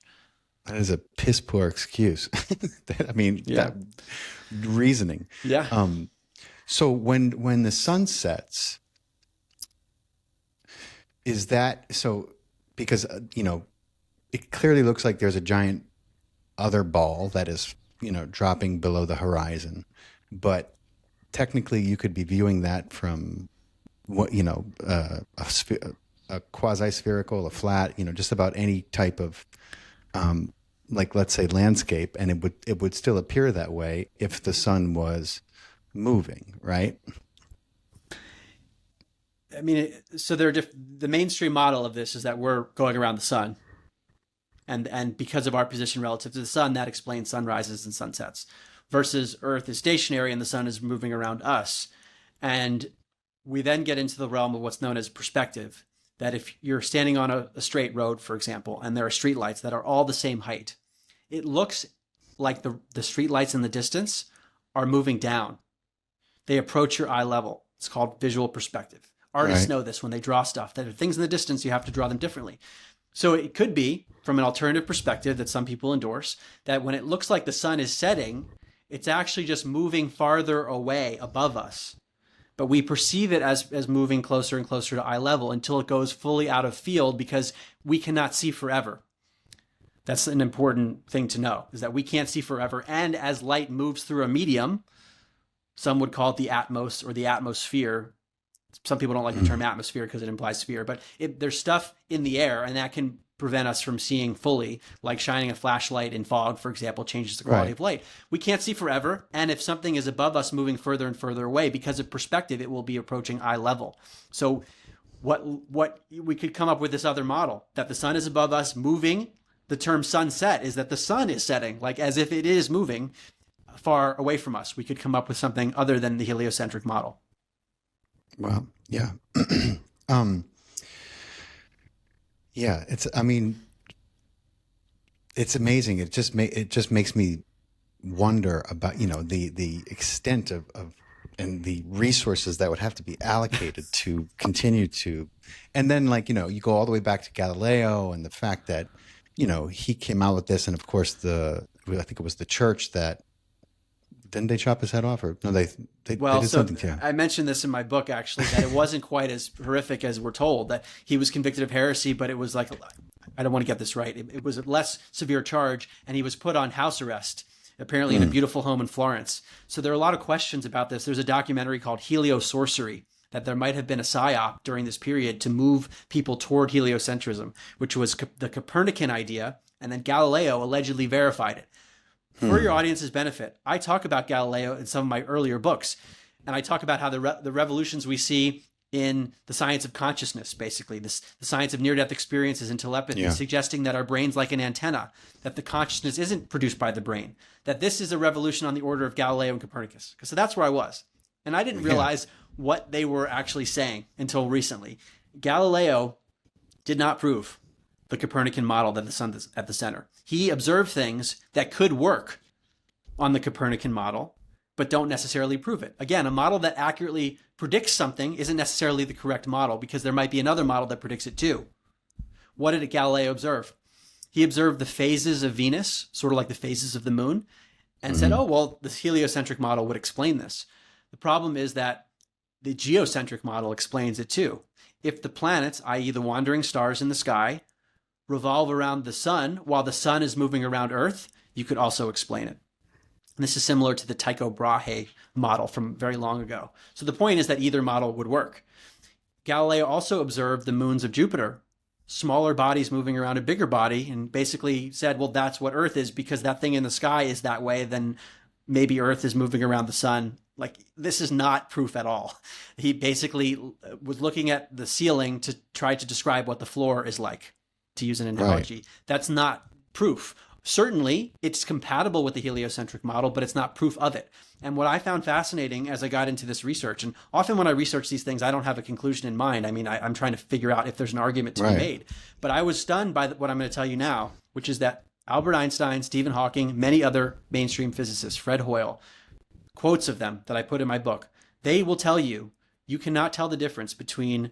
[SPEAKER 2] That is a piss poor excuse. That reasoning.
[SPEAKER 1] Yeah.
[SPEAKER 2] So when the sun sets, is that so? Because, it clearly looks like there's a giant other ball that is, dropping below the horizon. But technically you could be viewing that from what, a quasi-spherical, a flat, just about any type of, let's say landscape. And it would still appear that way if the sun was moving, right?
[SPEAKER 1] I mean, so the mainstream model of this is that we're going around the sun. And because of our position relative to the sun, that explains sunrises and sunsets. Versus Earth is stationary and the sun is moving around us. And we then get into the realm of what's known as perspective. That if you're standing on a straight road, for example, and there are streetlights that are all the same height, it looks like the streetlights in the distance are moving down. They approach your eye level. It's called visual perspective. Artists know this when they draw stuff, that if things in the distance, you have to draw them differently. So it could be, from an alternative perspective that some people endorse, that when it looks like the sun is setting, it's actually just moving farther away above us. But we perceive it as moving closer and closer to eye level until it goes fully out of field because we cannot see forever. That's an important thing to know, is that we can't see forever. And as light moves through a medium, some would call it the atmos or the atmosphere, Some people don't like the term atmosphere because it implies sphere, but there's stuff in the air, and that can prevent us from seeing fully, like shining a flashlight in fog, for example, changes the quality of light. We can't see forever, and if something is above us moving further and further away, because of perspective, it will be approaching eye level. So what we could come up with this other model, that the sun is above us moving. The term sunset is that the sun is setting, like as if it is moving far away from us. We could come up with something other than the heliocentric model.
[SPEAKER 2] Well, yeah. Yeah, it's amazing. It just makes me wonder about, the extent of and the resources that would have to be allocated to continue to, and then you go all the way back to Galileo and the fact that, he came out with this, and of course I think it was the church that, didn't they chop his head off, or no? They did something to him.
[SPEAKER 1] I mentioned this in my book, actually, that it wasn't quite as horrific as we're told. That he was convicted of heresy, but it was I don't want to get this right. It was a less severe charge, and he was put on house arrest, apparently in a beautiful home in Florence. So there are a lot of questions about this. There's a documentary called Heliosorcery, that there might have been a psyop during this period to move people toward heliocentrism, which was the Copernican idea, and then Galileo allegedly verified it. For your audience's benefit, I talk about Galileo in some of my earlier books, and I talk about how the revolutions we see in the science of consciousness, basically, the science of near-death experiences and telepathy, suggesting that our brain's like an antenna, that the consciousness isn't produced by the brain, that this is a revolution on the order of Galileo and Copernicus. So that's where I was. And I didn't realize what they were actually saying until recently. Galileo did not prove the Copernican model that the sun is at the center. He observed things that could work on the Copernican model, but don't necessarily prove it. Again, a model that accurately predicts something isn't necessarily the correct model, because there might be another model that predicts it too. What did Galileo observe? He observed the phases of Venus, sort of like the phases of the moon, and said, oh, well, this heliocentric model would explain this. The problem is that the geocentric model explains it too. If the planets, i.e. the wandering stars in the sky, revolve around the sun while the sun is moving around Earth, you could also explain it. And this is similar to the Tycho Brahe model from very long ago. So the point is that either model would work. Galileo also observed the moons of Jupiter, smaller bodies moving around a bigger body, and basically said, well, that's what Earth is, because that thing in the sky is that way, then maybe Earth is moving around the sun. Like, this is not proof at all. He basically was looking at the ceiling to try to describe what the floor is like, to use an analogy. Right. That's not proof. Certainly, it's compatible with the heliocentric model, but it's not proof of it. And what I found fascinating as I got into this research, and often when I research these things, I don't have a conclusion in mind. I mean, I'm trying to figure out if there's an argument to be made. But I was stunned by what I'm going to tell you now, which is that Albert Einstein, Stephen Hawking, many other mainstream physicists, Fred Hoyle, quotes of them that I put in my book, they will tell you, you cannot tell the difference between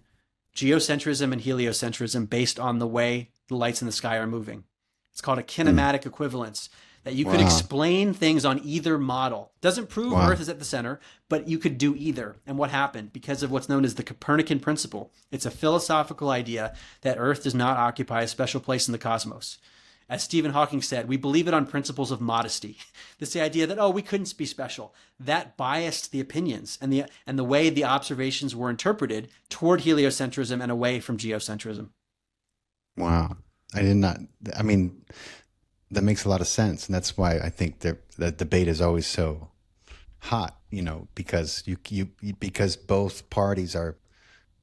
[SPEAKER 1] geocentrism and heliocentrism based on the way the lights in the sky are moving. It's called a kinematic equivalence, that you could explain things on either model. Doesn't prove Earth is at the center, but you could do either. And what happened? Because of what's known as the Copernican principle. It's a philosophical idea that Earth does not occupy a special place in the cosmos. As Stephen Hawking said, we believe it on principles of modesty. This is the idea that, we couldn't be special. That biased the opinions and the way the observations were interpreted toward heliocentrism and away from geocentrism.
[SPEAKER 2] Wow. I did not, I mean, that makes a lot of sense. And that's why I think the debate is always so hot, because because both parties are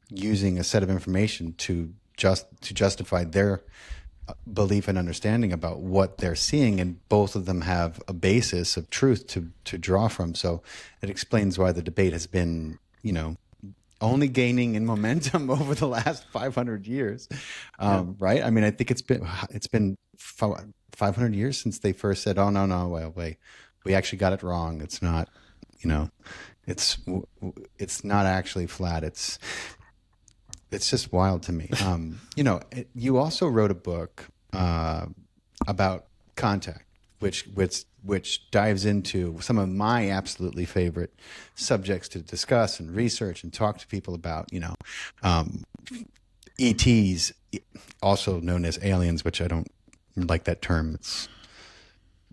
[SPEAKER 2] using a set of information to justify their belief and understanding about what they're seeing, and both of them have a basis of truth to draw from. So it explains why the debate has been, only gaining in momentum over the last 500 years, right? I mean, I think it's been 500 years since they first said, "Oh no, wait, we actually got it wrong. It's not, it's not actually flat. It's just wild to me." You also wrote a book about contact, which dives into some of my absolutely favorite subjects to discuss and research and talk to people about. ETs, also known as aliens, which I don't like that term. It's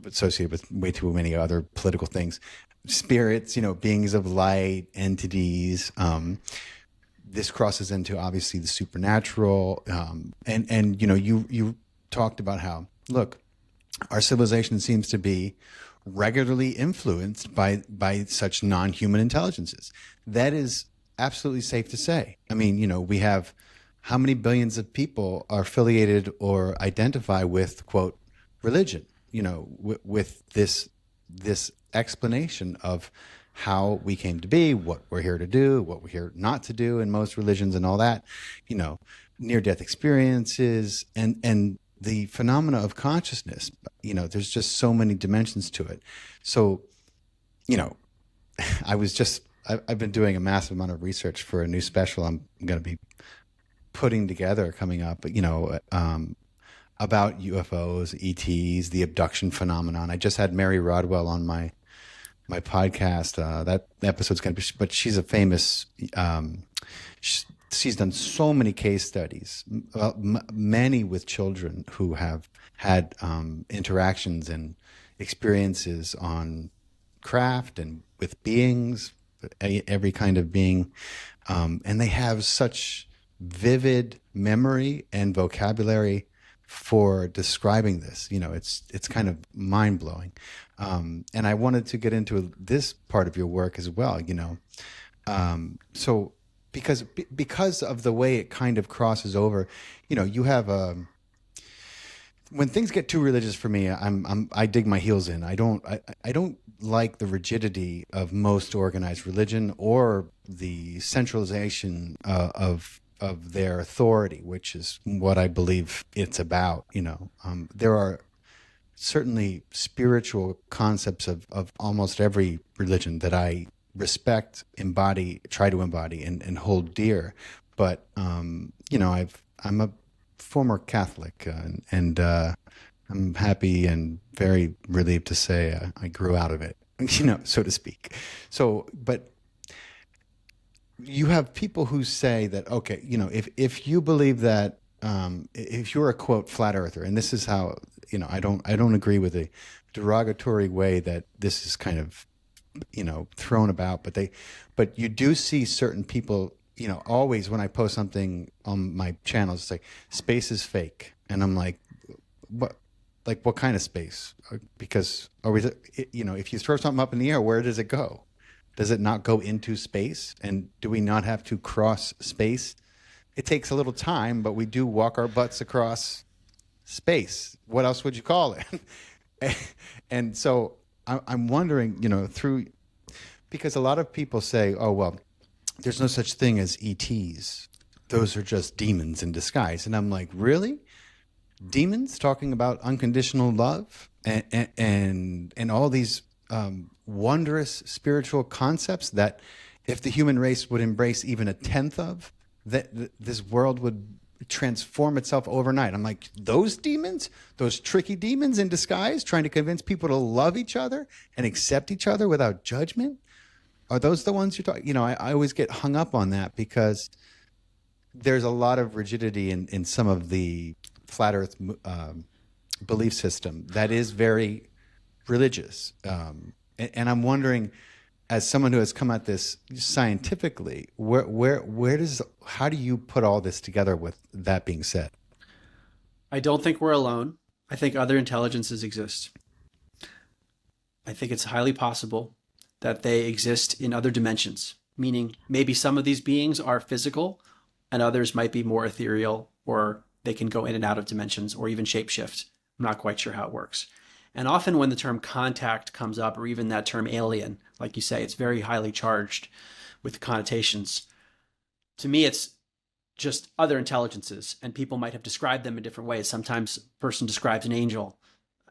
[SPEAKER 2] associated with way too many other political things. Spirits, beings of light, entities. this crosses into obviously the supernatural. And you talked about how, look, our civilization seems to be regularly influenced by such non-human intelligences. That is absolutely safe to say. I mean, we have how many billions of people are affiliated or identify with, quote, religion, with this explanation of how we came to be, what we're here to do, what we're here not to do in most religions and all that, near-death experiences and the phenomena of consciousness. There's just so many dimensions to it. So, I've been doing a massive amount of research for a new special I'm going to be putting together coming up, about UFOs, ETs, the abduction phenomenon. I just had Mary Rodwell on my podcast. That episode's going to be, but she's a famous, she's done so many case studies, many with children who have had interactions and experiences on craft and with beings, every kind of being. And they have such vivid memory and vocabulary for describing this. It's kind of mind-blowing. And I wanted to get into this part of your work as well, so because of the way it kind of crosses over, you have when things get too religious for me, I dig my heels in. I don't like the rigidity of most organized religion or the centralization of their authority, which is what I believe it's about. There are certainly spiritual concepts of almost every religion that I respect, try to embody and hold dear. But, I'm a former Catholic and I'm happy and very relieved to say I grew out of it, so to speak. So, but you have people who say that, okay, if you believe that, if you're a, quote, flat earther, and this is how, I don't agree with the derogatory way that this is kind of, thrown about, but you do see certain people, always when I post something on my channel, it's like, space is fake. And I'm like, what kind of space? Because if you throw something up in the air, where does it go? Does it not go into space? And do we not have to cross space? It takes a little time, but we do walk our butts across space. What else would you call it? And so I'm wondering, because a lot of people say, oh, well, there's no such thing as ETs. Those are just demons in disguise. And I'm like, really? Demons talking about unconditional love and all these wondrous spiritual concepts that if the human race would embrace even a tenth of, that this world would transform itself overnight. I'm like, those demons, those tricky demons in disguise trying to convince people to love each other and accept each other without judgment, are those the ones you're talking? I always get hung up on that because there's a lot of rigidity in some of the flat earth belief system that is very religious. And I'm wondering, as someone who has come at this scientifically, how do you put all this together with that being said?
[SPEAKER 1] I don't think we're alone. I think other intelligences exist. I think it's highly possible that they exist in other dimensions, meaning maybe some of these beings are physical and others might be more ethereal, or they can go in and out of dimensions or even shapeshift. I'm not quite sure how it works. And often when the term contact comes up, or even that term alien, like you say, it's very highly charged with connotations. To me, it's just other intelligences, and people might have described them in different ways. Sometimes a person describes an angel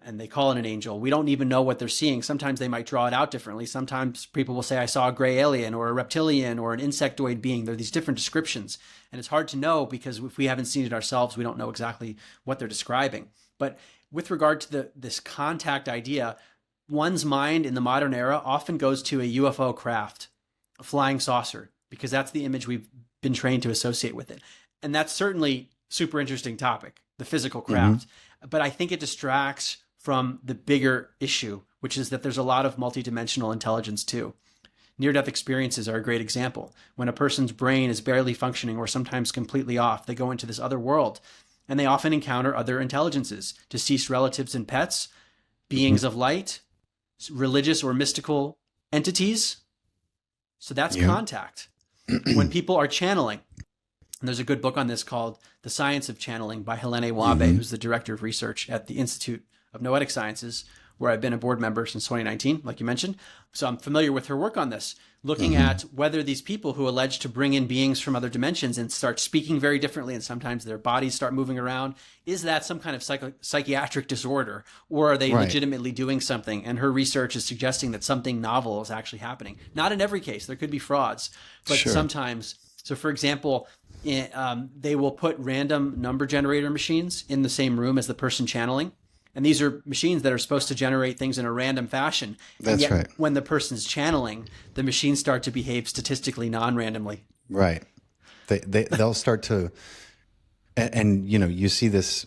[SPEAKER 1] and they call it an angel. We don't even know what they're seeing. Sometimes they might draw it out differently. Sometimes people will say, I saw a gray alien or a reptilian or an insectoid being. There are these different descriptions, and it's hard to know because if we haven't seen it ourselves, we don't know exactly what they're describing. But with regard to this contact idea, one's mind in the modern era often goes to a UFO craft, a flying saucer, because that's the image we've been trained to associate with it. And that's certainly a super interesting topic, the physical craft. Mm-hmm. But I think it distracts from the bigger issue, which is that there's a lot of multidimensional intelligence too. Near-death experiences are a great example. When a person's brain is barely functioning or sometimes completely off, they go into this other world, and they often encounter other intelligences, deceased relatives and pets, beings of light, religious or mystical entities. So that's contact. When people are channeling, and there's a good book on this called The Science of Channeling by Helene Wabe, who's the director of research at the Institute of Noetic Sciences, where I've been a board member since 2019, like you mentioned. So I'm familiar with her work on this, looking at whether these people who allege to bring in beings from other dimensions and start speaking very differently, and sometimes their bodies start moving around, is that some kind of psychiatric disorder, or are they legitimately doing something? And her research is suggesting that something novel is actually happening. Not in every case, there could be frauds, but sometimes. So for example, they will put random number generator machines in the same room as the person channeling. And these are machines that are supposed to generate things in a random fashion.
[SPEAKER 2] That's right.
[SPEAKER 1] When the person's channeling, the machines start to behave statistically non-randomly.
[SPEAKER 2] Right. They'll start to, and you know, you see this,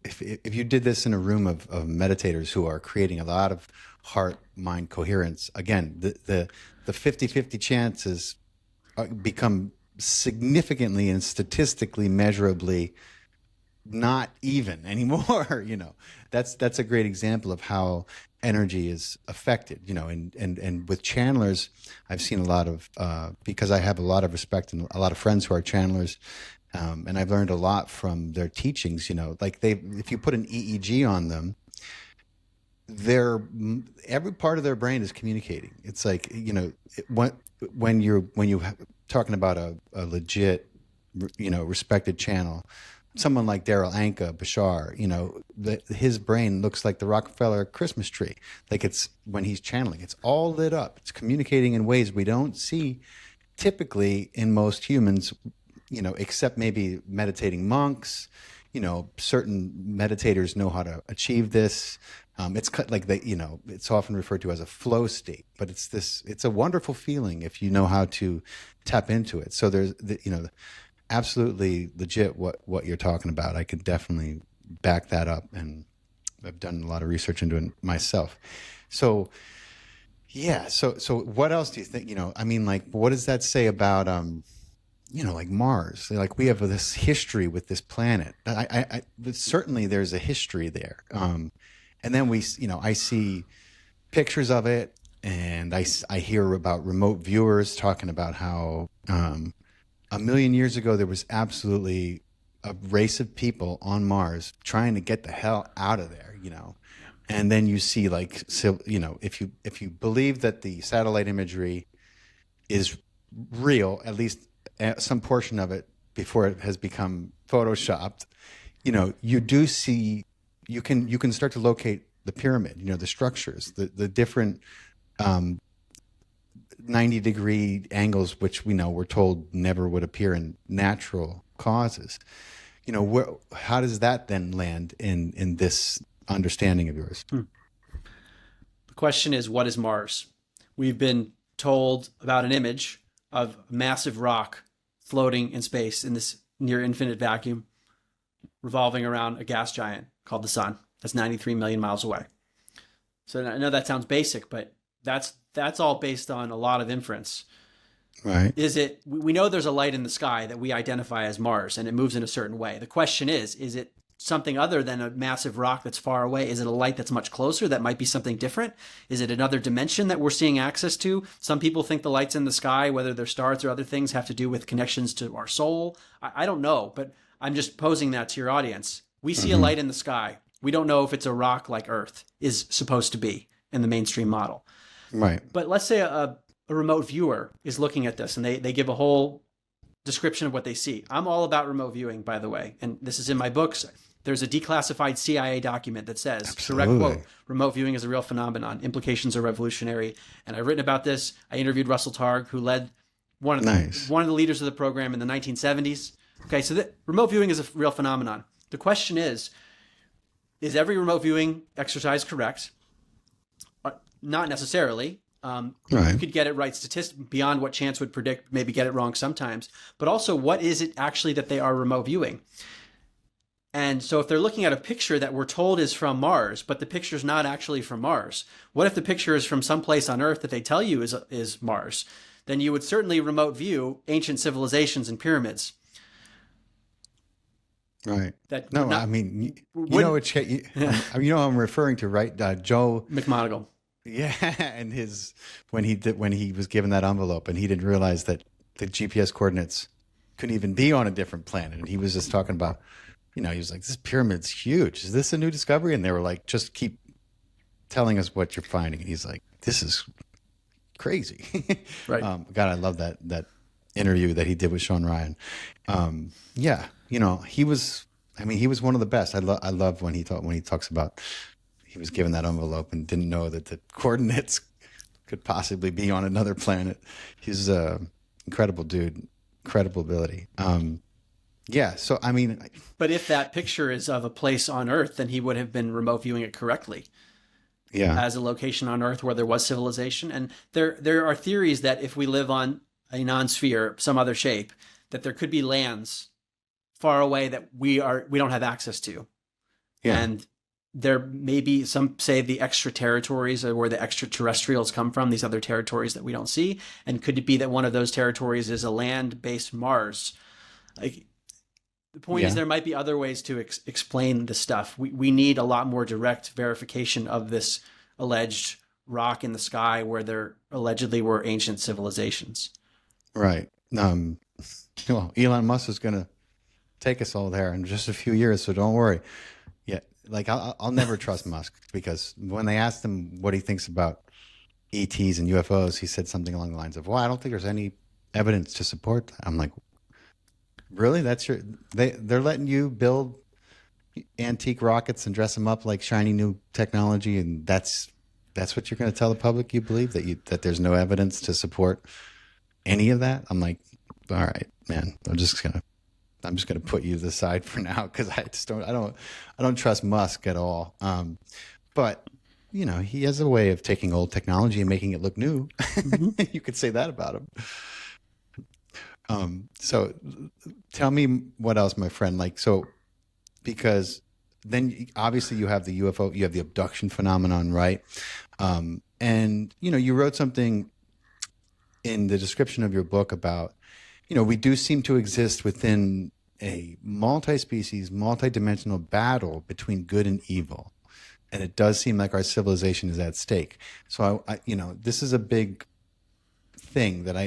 [SPEAKER 2] if you did this in a room of meditators who are creating a lot of heart-mind coherence, again, the 50-50 chances become significantly and statistically measurably not even anymore. You know, that's a great example of how energy is affected, you know, and with channelers, I've seen a lot of, because I have a lot of respect and a lot of friends who are channelers, and I've learned a lot from their teachings, you know, like if you put an EEG on them, every part of their brain is communicating. It's like, you know, when you're talking about a legit, you know, respected channel, someone like Daryl Anka Bashar, you know, his brain looks like the Rockefeller Christmas tree. Like it's when he's channeling, it's all lit up. It's communicating in ways we don't see typically in most humans, you know, except maybe meditating monks. You know, certain meditators know how to achieve this. It's like you know, it's often referred to as a flow state, but it's a wonderful feeling if you know how to tap into it. So there's, you know, absolutely legit what you're talking about. I could definitely back that up, and I've done a lot of research into it myself. So yeah, so what else do you think, you know, I mean, like, what does that say about you know, like Mars? Like, we have this history with this planet. I certainly there's a history there. And then you know, I see pictures of it, and I hear about remote viewers talking about how 1,000,000 years ago there was absolutely a race of people on Mars trying to get the hell out of there, you know. And then you see, like, so, you know, if you believe that the satellite imagery is real, at least some portion of it before it has become photoshopped, you know, you do see, you can start to locate the pyramid, you know, the structures, the different 90-degree angles, which we know we're told never would appear in natural causes. You know, how does that then land in this understanding of yours?
[SPEAKER 1] The question is, what is Mars? We've been told about an image of a massive rock floating in space in this near infinite vacuum, revolving around a gas giant called the sun. That's 93 million miles away. So I know that sounds basic, but that's all based on a lot of inference.
[SPEAKER 2] Right.
[SPEAKER 1] We know there's a light in the sky that we identify as Mars, and it moves in a certain way. The question is it something other than a massive rock that's far away? Is it a light that's much closer that might be something different? Is it another dimension that we're seeing access to? Some people think the lights in the sky, whether they're stars or other things, have to do with connections to our soul. I don't know, but I'm just posing that to your audience. We see a light in the sky. We don't know if it's a rock like Earth is supposed to be in the mainstream model.
[SPEAKER 2] Right.
[SPEAKER 1] But let's say a remote viewer is looking at this, and they give a whole description of what they see. I'm all about remote viewing, by the way, and this is in my books. There's a declassified CIA document that says, direct quote, remote viewing is a real phenomenon. Implications are revolutionary. And I've written about this. I interviewed Russell Targ, who led one of the leaders of the program in the 1970s. Okay, so remote viewing is a real phenomenon. The question is every remote viewing exercise correct? Not necessarily. You could get it right beyond what chance would predict, maybe get it wrong sometimes. But also, what is it actually that they are remote viewing? And so if they're looking at a picture that we're told is from Mars, but the picture's not actually from Mars, what if the picture is from someplace on Earth that they tell you is Mars? Then you would certainly remote view ancient civilizations and pyramids.
[SPEAKER 2] Right.
[SPEAKER 1] That
[SPEAKER 2] No,
[SPEAKER 1] not,
[SPEAKER 2] I mean, you know what you know I'm referring to, right? Joe
[SPEAKER 1] McMoneagle.
[SPEAKER 2] Yeah, and when he was given that envelope and he didn't realize that the GPS coordinates couldn't even be on a different planet, and he was just talking about, he was like, this pyramid's huge. Is this a new discovery? And they were like, just keep telling us what you're finding. And he's like, this is crazy.
[SPEAKER 1] Right.
[SPEAKER 2] God, I love that interview that he did with Sean Ryan. Yeah, he was one of the best. I love when he talks about he was given that envelope and didn't know that the coordinates could possibly be on another planet. He's an incredible dude, incredible ability. Yeah, so I mean,
[SPEAKER 1] but if that picture is of a place on Earth, then he would have been remote viewing it correctly.
[SPEAKER 2] Yeah,
[SPEAKER 1] as a location on Earth where there was civilization. And there are theories that if we live on a non-sphere, some other shape, that there could be lands far away that we don't have access to. Yeah. And there may be, some say, the extra territories are where the extraterrestrials come from, these other territories that we don't see. And could it be that one of those territories is a land-based Mars? Like, the point is there might be other ways to explain the stuff. We need a lot more direct verification of this alleged rock in the sky where there allegedly were ancient civilizations.
[SPEAKER 2] Right. Well, Elon Musk is going to take us all there in just a few years, so don't worry. Yeah, like I'll never trust Musk, because when they asked him what he thinks about ETs and UFOs, he said something along the lines of, well, I don't think there's any evidence to support that. I'm like, really? They're letting you build antique rockets and dress them up like shiny new technology, and that's what you're going to tell the public you believe, that there's no evidence to support any of that? I'm like, all right, man, I'm just gonna put you to the side for now, because I don't trust Musk at all. But he has a way of taking old technology and making it look new. Mm-hmm. You could say that about him. So tell me what else, my friend, because then obviously you have the UFO, you have the abduction phenomenon, right? And you wrote something in the description of your book about, we do seem to exist within a multi-species, multi-dimensional battle between good and evil. And it does seem like our civilization is at stake. So I this is a big thing that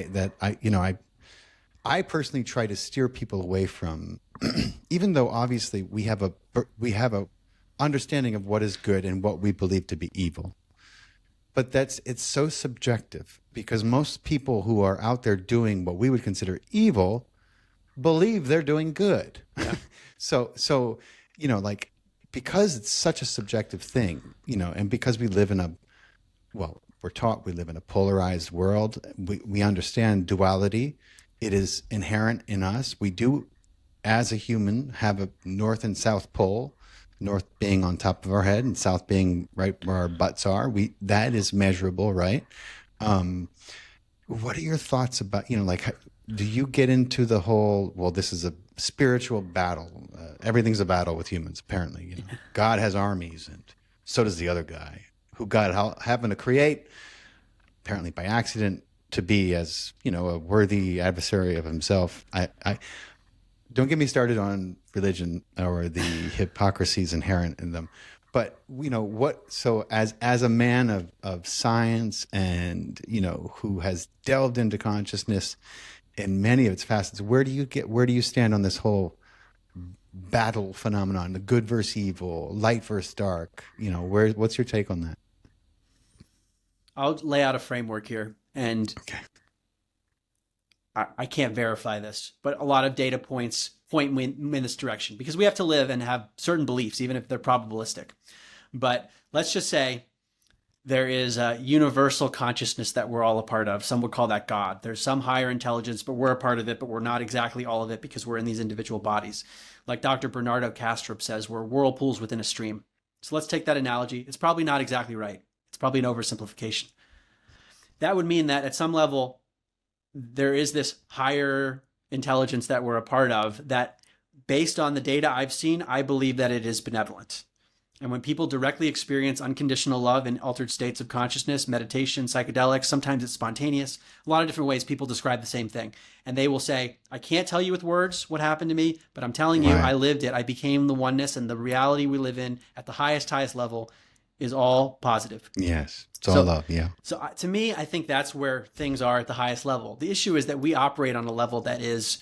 [SPEAKER 2] I personally try to steer people away from, even though obviously we have a understanding of what is good and what we believe to be evil. But it's so subjective, because most people who are out there doing what we would consider evil believe they're doing good. Yeah. So because it's such a subjective thing, and because we live in we're taught we live in a polarized world. We understand duality. It is inherent in us. We do, as a human, have a north and south pole, north being on top of our head and south being right where our butts are. That is measurable, right? What are your thoughts about, do you get into the whole, well, this is a spiritual battle. Everything's a battle with humans, apparently. God has armies, and so does the other guy, who God happened to create, apparently by accident, to be as a worthy adversary of himself. I don't get me started on religion or the hypocrisies inherent in them, but so as a man of science, and who has delved into consciousness in many of its facets, where do you stand on this whole battle phenomenon, the good versus evil, light versus dark? What's your take on that?
[SPEAKER 1] I'll lay out a framework here. And
[SPEAKER 2] okay.
[SPEAKER 1] I can't verify this, but a lot of data points point in this direction, because we have to live and have certain beliefs, even if they're probabilistic. But let's just say there is a universal consciousness that we're all a part of. Some would call that God. There's some higher intelligence, but we're a part of it, but we're not exactly all of it, because we're in these individual bodies. Like Dr. Bernardo Kastrup says, we're whirlpools within a stream. So let's take that analogy. It's probably not exactly right. It's probably an oversimplification. That would mean that at some level, there is this higher intelligence that we're a part of that based on the data I've seen, I believe that it is benevolent. And when people directly experience unconditional love in altered states of consciousness, meditation, psychedelics, sometimes it's spontaneous, a lot of different ways people describe the same thing. And they will say, I can't tell you with words what happened to me, but I'm telling you, I lived it. I became the oneness, and the reality we live in at the highest level is all positive.
[SPEAKER 2] Yes. It's all love. Yeah.
[SPEAKER 1] So to me, I think that's where things are at the highest level. The issue is that we operate on a level that is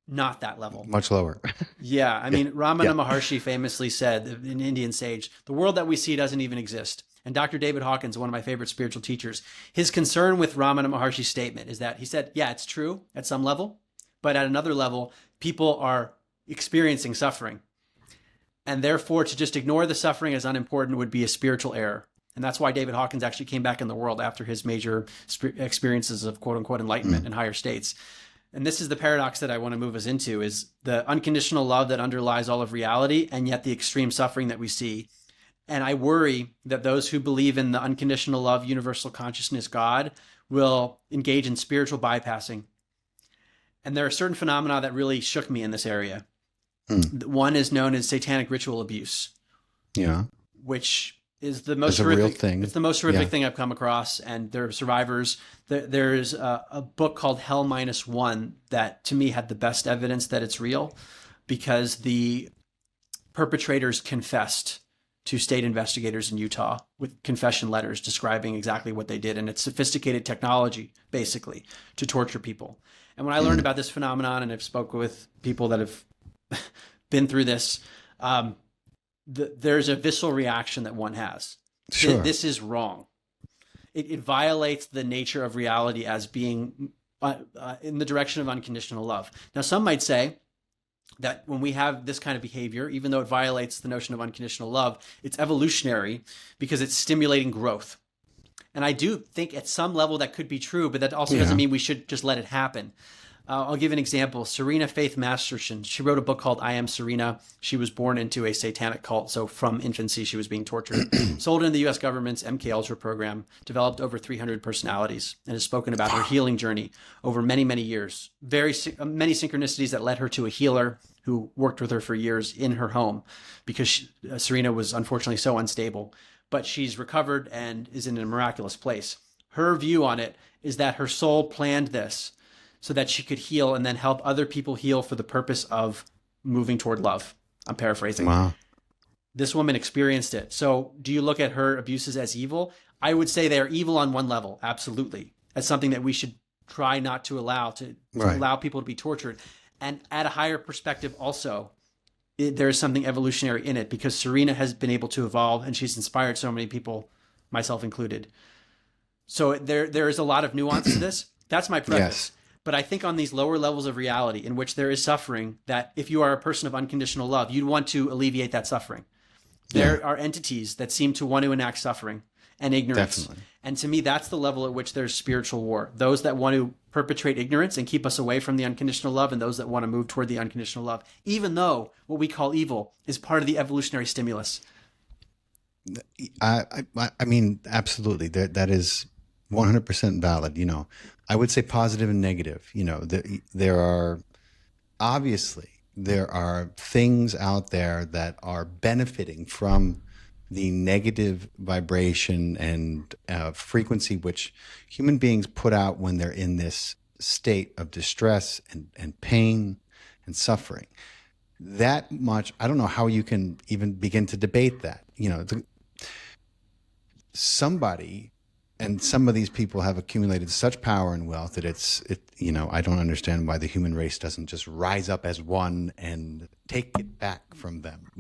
[SPEAKER 1] not that level.
[SPEAKER 2] Much lower.
[SPEAKER 1] Yeah. I mean, Ramana Maharshi famously said, an Indian sage, the world that we see doesn't even exist. And Dr. David Hawkins, one of my favorite spiritual teachers, his concern with Ramana Maharshi's statement is that he said, yeah, it's true at some level, but at another level, people are experiencing suffering. And therefore, to just ignore the suffering as unimportant would be a spiritual error. And that's why David Hawkins actually came back in the world after his major experiences of quote unquote enlightenment in higher states. And this is the paradox that I want to move us into, is the unconditional love that underlies all of reality, and yet the extreme suffering that we see. And I worry that those who believe in the unconditional love, universal consciousness, God, will engage in spiritual bypassing. And there are certain phenomena that really shook me in this area. One is known as satanic ritual abuse. Yeah. Which is the most horrific
[SPEAKER 2] real thing.
[SPEAKER 1] It's the most horrific thing I've come across, and there are survivors. There's a book called Hell -1 that to me had the best evidence that it's real, because the perpetrators confessed to state investigators in Utah with confession letters describing exactly what they did. And it's sophisticated technology, basically, to torture people. And when I learned about this phenomenon, and I've spoken with people that have been through this, there's a visceral reaction that one has.
[SPEAKER 2] Sure.
[SPEAKER 1] This is wrong. It violates the nature of reality as being in the direction of unconditional love. Now, some might say that when we have this kind of behavior, even though it violates the notion of unconditional love, it's evolutionary because it's stimulating growth. And I do think at some level that could be true, but that also doesn't mean we should just let it happen. I'll give an example. Serena Faith Masterson, she wrote a book called I Am Serena. She was born into a satanic cult, so from infancy she was being tortured. Sold into the U.S. government's MK Ultra program, developed over 300 personalities, and has spoken about her healing journey over many, many years. Many synchronicities that led her to a healer who worked with her for years in her home, because Serena was unfortunately so unstable. But she's recovered and is in a miraculous place. Her view on it is that her soul planned this so that she could heal and then help other people heal for the purpose of moving toward love. I'm paraphrasing.
[SPEAKER 2] Wow.
[SPEAKER 1] This woman experienced it. So do you look at her abuses as evil? I would say they are evil on one level, absolutely. As something that we should try not to allow, to allow people to be tortured. And at a higher perspective also, there is something evolutionary in it, because Serena has been able to evolve and she's inspired so many people, myself included. So there is a lot of nuance to this. That's my preface.
[SPEAKER 2] Yes.
[SPEAKER 1] But I think on these lower levels of reality in which there is suffering, that if you are a person of unconditional love, you'd want to alleviate that suffering. There are entities that seem to want to enact suffering and ignorance.
[SPEAKER 2] Definitely.
[SPEAKER 1] And to me, that's the level at which there's spiritual war. Those that want to perpetrate ignorance and keep us away from the unconditional love, and those that want to move toward the unconditional love, even though what we call evil is part of the evolutionary stimulus.
[SPEAKER 2] I mean, absolutely. That is 100% valid. I would say positive and negative. There are things out there that are benefiting from the negative vibration and frequency which human beings put out when they're in this state of distress and pain and suffering. That much, I don't know how you can even begin to debate that. Somebody, and some of these people have accumulated such power and wealth that I don't understand why the human race doesn't just rise up as one and take it back from them.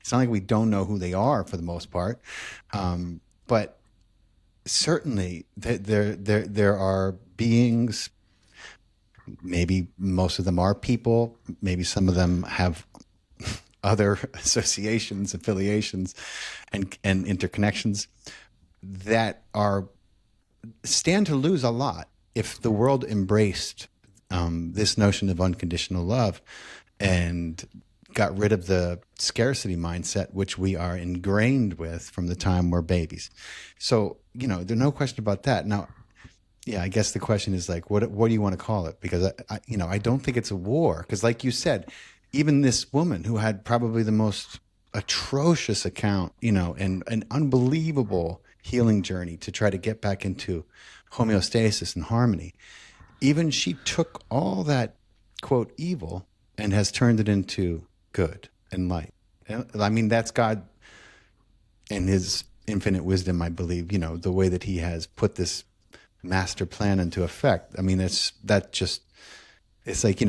[SPEAKER 2] It's not like we don't know who they are for the most part, but certainly there are beings. Maybe most of them are people. Maybe some of them have other associations, affiliations, and interconnections that stand to lose a lot if the world embraced this notion of unconditional love and got rid of the scarcity mindset, which we are ingrained with from the time we're babies. So, there's no question about that. Now, yeah, I guess the question is like, what do you want to call it? Because I don't think it's a war, because like you said, even this woman who had probably the most atrocious account, and an unbelievable healing journey to try to get back into homeostasis and harmony. Even she took all that, quote, evil and has turned it into good and light. I mean, that's God and his infinite wisdom, I believe, the way that he has put this master plan into effect. I mean, it's like,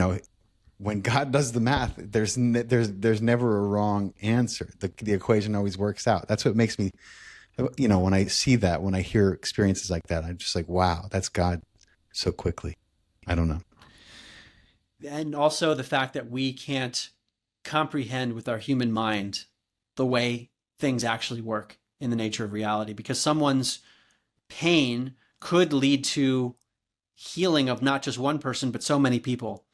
[SPEAKER 2] when God does the math, there's never a wrong answer. The equation always works out. That's what makes me, when I see that, when I hear experiences like that, I'm just like, wow, that's God so quickly. I don't know.
[SPEAKER 1] And also the fact that we can't comprehend with our human mind the way things actually work in the nature of reality, because someone's pain could lead to healing of not just one person, but so many people.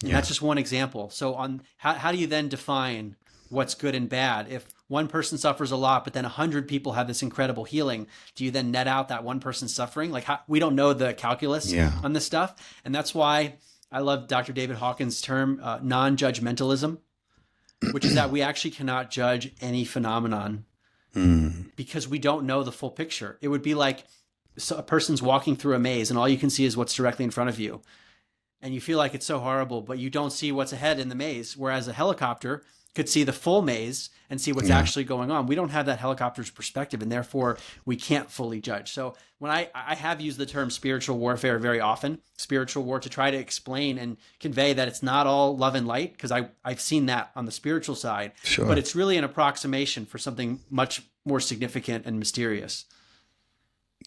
[SPEAKER 1] And that's just one example. So how do you then define what's good and bad? If one person suffers a lot, but then 100 people have this incredible healing, do you then net out that one person's suffering? Like, we don't know the calculus on this stuff. And that's why I love Dr. David Hawkins' term, non-judgmentalism, which is that we actually cannot judge any phenomenon because we don't know the full picture. It would be like a person's walking through a maze and all you can see is what's directly in front of you. And you feel like it's so horrible, but you don't see what's ahead in the maze. Whereas a helicopter could see the full maze and see what's actually going on. We don't have that helicopter's perspective, and therefore we can't fully judge. So when I have used the term spiritual warfare very often, spiritual war, to try to explain and convey that it's not all love and light, because I've seen that on the spiritual side, but it's really an approximation for something much more significant and mysterious.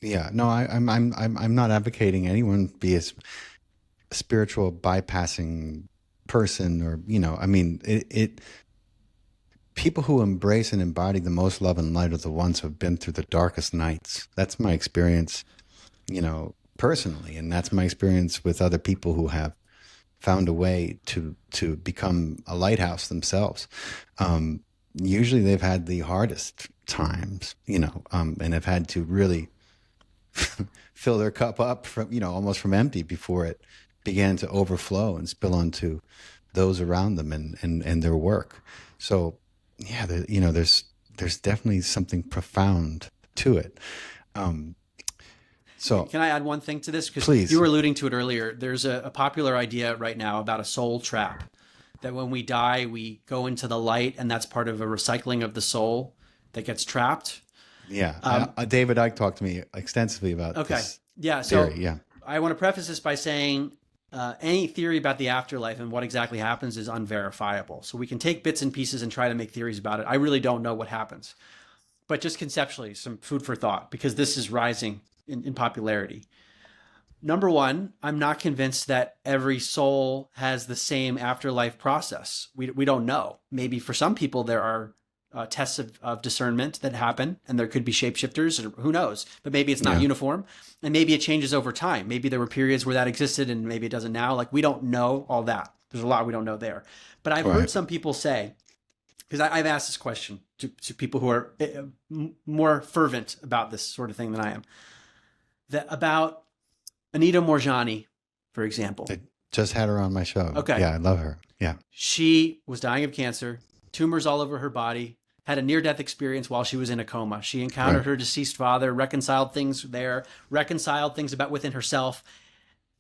[SPEAKER 2] Yeah, no, I'm not advocating anyone be a spiritual bypassing person, or I mean, people who embrace and embody the most love and light are the ones who have been through the darkest nights. That's my experience, personally, and that's my experience with other people who have found a way to become a lighthouse themselves. Usually they've had the hardest times, and have had to really fill their cup up from, almost from empty before it began to overflow and spill onto those around them and their work. So yeah, there's definitely something profound to it. So
[SPEAKER 1] can I add one thing to this? Because
[SPEAKER 2] please.
[SPEAKER 1] You were alluding to it earlier. There's a popular idea right now about a soul trap, that when we die, we go into the light, and that's part of a recycling of the soul that gets trapped.
[SPEAKER 2] Yeah. David Icke talked to me extensively about this
[SPEAKER 1] theory.
[SPEAKER 2] Yeah.
[SPEAKER 1] I want to preface this by saying any theory about the afterlife and what exactly happens is unverifiable. So we can take bits and pieces and try to make theories about it. I really don't know what happens. But just conceptually, some food for thought, because this is rising in popularity. Number one, I'm not convinced that every soul has the same afterlife process. We don't know. Maybe for some people there are tests of discernment that happen, and there could be shapeshifters, or who knows, but maybe it's not uniform, and maybe it changes over time. Maybe there were periods where that existed and maybe it doesn't now. Like, we don't know all that. There's a lot we don't know there. But I've heard some people say, because I've asked this question to people who are more fervent about this sort of thing than I am, that about Anita Moorjani, for example.
[SPEAKER 2] I just had her on my show.
[SPEAKER 1] Okay.
[SPEAKER 2] Yeah, I love her. Yeah.
[SPEAKER 1] She was dying of cancer, tumors all over her body, had a near-death experience while she was in a coma. She encountered her deceased father, reconciled things there, reconciled things about within herself,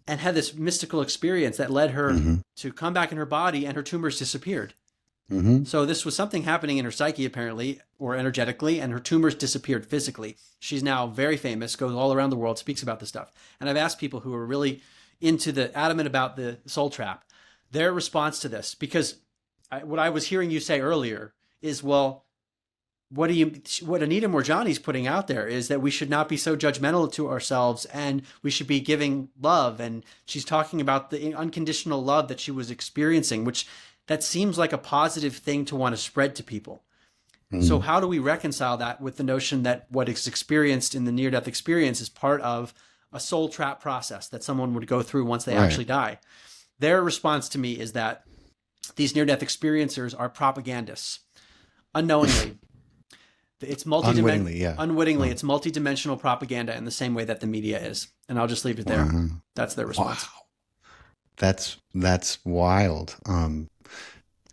[SPEAKER 1] and had this mystical experience that led her to come back in her body, and her tumors disappeared. So this was something happening in her psyche, apparently, or energetically, and her tumors disappeared physically. She's now very famous, goes all around the world, speaks about this stuff. And I've asked people who are really into the adamant about the soul trap, their response to this, because what I was hearing you say earlier is, well, what Anita Moorjani's putting out there is that we should not be so judgmental to ourselves, and we should be giving love. And she's talking about the unconditional love that she was experiencing, which that seems like a positive thing to want to spread to people. So how do we reconcile that with the notion that what is experienced in the near-death experience is part of a soul trap process that someone would go through once they actually die? Their response to me is that these near-death experiencers are propagandists, unknowingly. It's unwittingly, it's multidimensional propaganda in the same way that the media is. And I'll just leave it there. That's their response.
[SPEAKER 2] Wow. That's wild.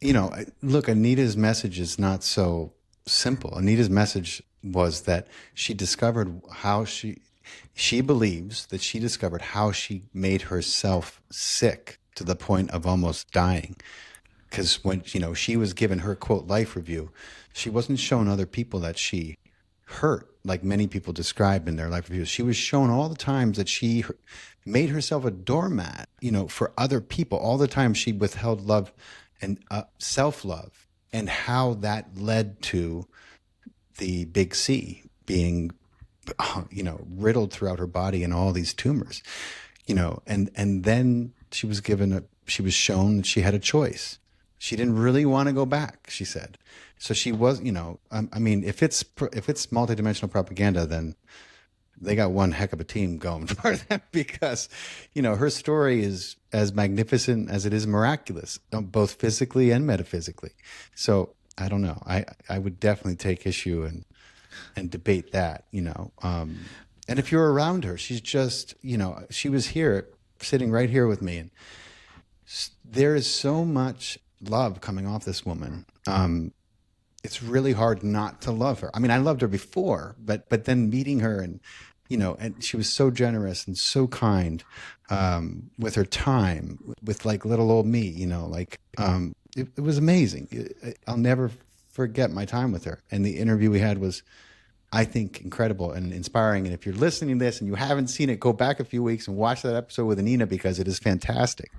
[SPEAKER 2] Look, Anita's message is not so simple. Anita's message was that she discovered how she believes that she discovered how she made herself sick to the point of almost dying. Because when, she was given her quote life review, she wasn't shown other people that she hurt, like many people describe in their life reviews. She was shown all the times that she made herself a doormat, for other people. All the time she withheld love and self-love, and how that led to the big C being, riddled throughout her body and all these tumors, and then she was shown that she had a choice. She didn't really want to go back, she said. So she was, if it's multidimensional propaganda, then they got one heck of a team going for them, because, her story is as magnificent as it is miraculous, both physically and metaphysically. So I don't know. I would definitely take issue and debate that, and if you're around her, she's just, she was here, sitting right here with me, and there is so much love coming off this woman. It's really hard not to love her. I mean, I loved her before, but then meeting her, and and she was so generous and so kind with her time, with like little old me. It was amazing. I'll never forget my time with her, and the interview we had was, I think, incredible and inspiring. And if you're listening to this and you haven't seen it, go back a few weeks and watch that episode with Anita, because it is fantastic.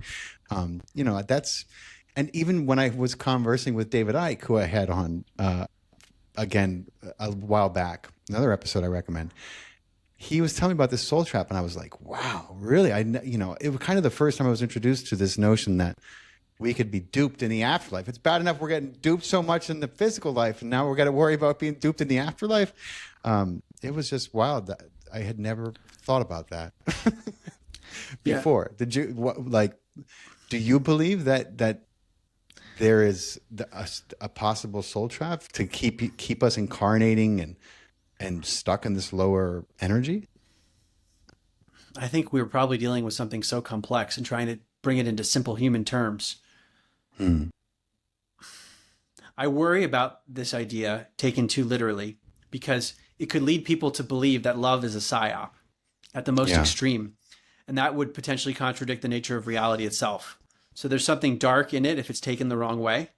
[SPEAKER 2] And even when I was conversing with David Icke, who I had on again a while back, another episode I recommend, he was telling me about this soul trap, and I was like, wow, really? It was kind of the first time I was introduced to this notion that we could be duped in the afterlife. It's bad enough we're getting duped so much in the physical life, and now we're going to worry about being duped in the afterlife. It was just wild. That I had never thought about that before. Yeah. Did you do you believe that there is a possible soul trap to keep us incarnating and stuck in this lower energy?
[SPEAKER 1] I think we were probably dealing with something so complex and trying to bring it into simple human terms. I worry about this idea taken too literally, because it could lead people to believe that love is a psyop at the most extreme, and that would potentially contradict the nature of reality itself. So there's something dark in it if it's taken the wrong way.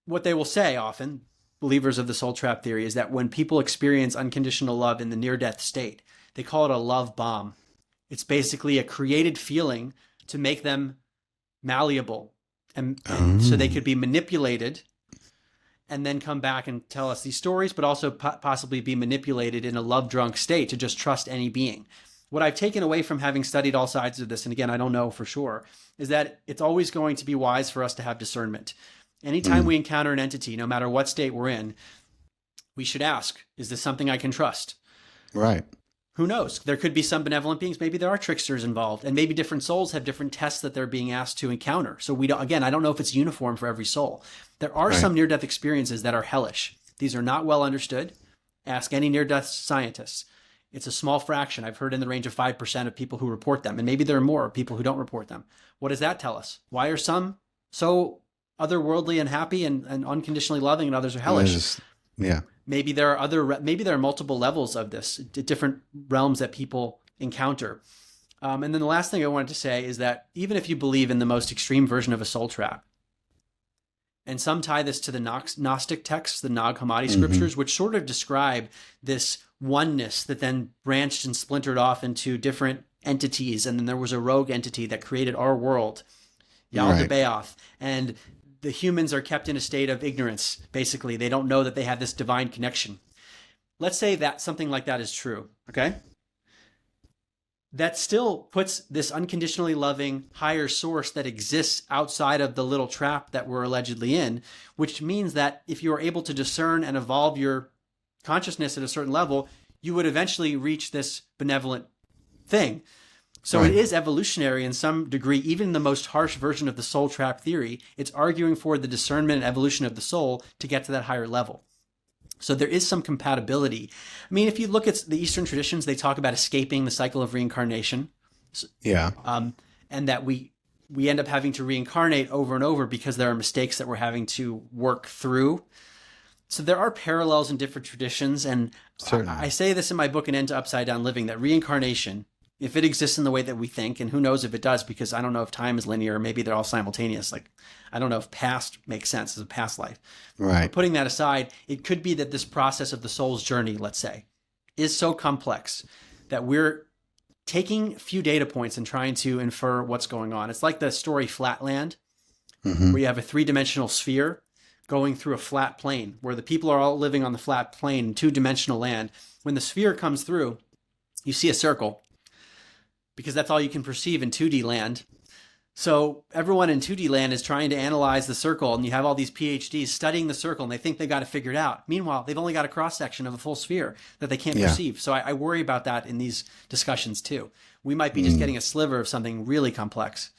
[SPEAKER 1] What they will say often, believers of the soul trap theory, is that when people experience unconditional love in the near-death state, they call it a love bomb. It's basically a created feeling to make them malleable, and so they could be manipulated and then come back and tell us these stories, but also possibly be manipulated in a love-drunk state to just trust any being. What I've taken away from having studied all sides of this, and again, I don't know for sure, is that it's always going to be wise for us to have discernment. Anytime we encounter an entity, no matter what state we're in, we should ask, is this something I can trust?
[SPEAKER 2] Right.
[SPEAKER 1] Who knows? There could be some benevolent beings. Maybe there are tricksters involved, and maybe different souls have different tests that they're being asked to encounter. So I don't know if it's uniform for every soul. There are some near-death experiences that are hellish. These are not well understood. Ask any near-death scientists. It's a small fraction. I've heard in the range of 5% of people who report them, and maybe there are more people who don't report them. What does that tell us? Why are some so otherworldly and happy and unconditionally loving, and others are hellish? Maybe there are multiple levels of this, different realms that people encounter. And then the last thing I wanted to say is that even if you believe in the most extreme version of a soul trap, and some tie this to the Gnostic texts, the Nag Hammadi scriptures, which sort of describe this oneness that then branched and splintered off into different entities. And then there was a rogue entity that created our world, Yaldabaoth. And the humans are kept in a state of ignorance, basically. They don't know that they have this divine connection. Let's say that something like that is true, okay? That still puts this unconditionally loving higher source that exists outside of the little trap that we're allegedly in, which means that if you are able to discern and evolve your consciousness at a certain level, you would eventually reach this benevolent thing. So it is evolutionary in some degree, even in the most harsh version of the soul trap theory. It's arguing for the discernment and evolution of the soul to get to that higher level. So there is some compatibility. I mean, if you look at the Eastern traditions, they talk about escaping the cycle of reincarnation.
[SPEAKER 2] Yeah.
[SPEAKER 1] And that we we end up having to reincarnate over and over because there are mistakes that we're having to work through. So there are parallels in different traditions. And I say this in my book, An End to Upside Down Living, that reincarnation, if it exists in the way that we think, and who knows if it does, because I don't know if time is linear, or maybe they're all simultaneous. Like, I don't know if past makes sense as a past life.
[SPEAKER 2] Right.
[SPEAKER 1] But putting that aside, it could be that this process of the soul's journey, let's say, is so complex that we're taking a few data points and trying to infer what's going on. It's like the story Flatland, where you have a three-dimensional sphere going through a flat plane, where the people are all living on the flat plane in two-dimensional land. When the sphere comes through, you see a circle, because that's all you can perceive in 2D land. So everyone in 2D land is trying to analyze the circle, and you have all these PhDs studying the circle, and they think they got it figured out. Meanwhile, they've only got a cross-section of a full sphere that they can't perceive. So I worry about that in these discussions too. We might be just getting a sliver of something really complex.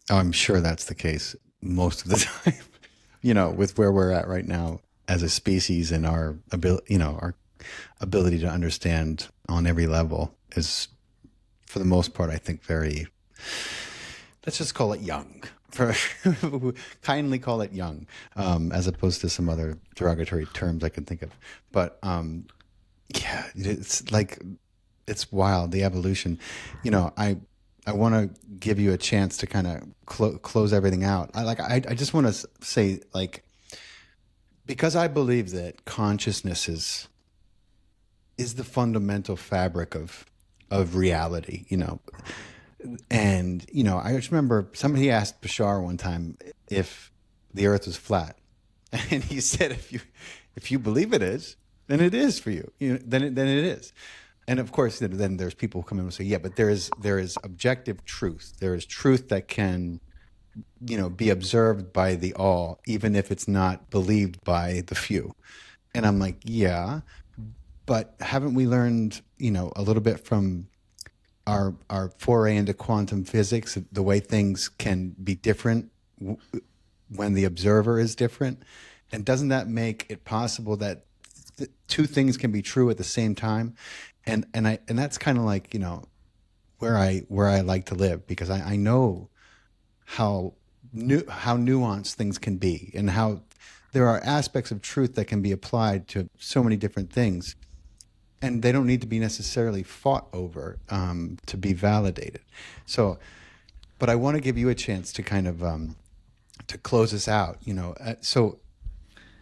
[SPEAKER 2] Oh, I'm sure that's the case most of the time. With where we're at right now as a species, and our ability, our ability to understand on every level is, for the most part, I think very, let's just call it young. Kindly call it young, as opposed to some other derogatory terms I can think of. But yeah, it's like, it's wild, the evolution. I want to give you a chance to kind of close everything out. I just want to say, like, because I believe that consciousness is the fundamental fabric of reality, And, I just remember somebody asked Bashar one time if the earth was flat. And he said, if you believe it is, then it is for you. Then it is. And of course, then there's people who come in and say, yeah, but there is objective truth. There is truth that can, be observed by the all, even if it's not believed by the few. And I'm like, yeah, but haven't we learned, a little bit from our foray into quantum physics, the way things can be different when the observer is different? And doesn't that make it possible that two things can be true at the same time? And that's kind of like, where I like to live, because I know how nuanced things can be, and how there are aspects of truth that can be applied to so many different things, and they don't need to be necessarily fought over to be validated. So, but I want to give you a chance to kind of to close us out. So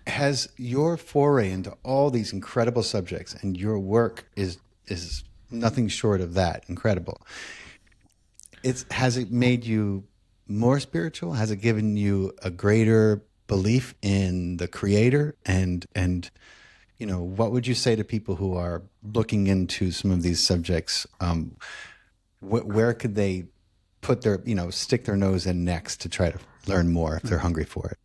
[SPEAKER 2] has your foray into all these incredible subjects, and your work is nothing short of that incredible. Has it made you more spiritual? Has it given you a greater belief in the Creator? And what would you say to people who are looking into some of these subjects? Where could they put their, stick their nose in next to try to learn more if they're hungry for it?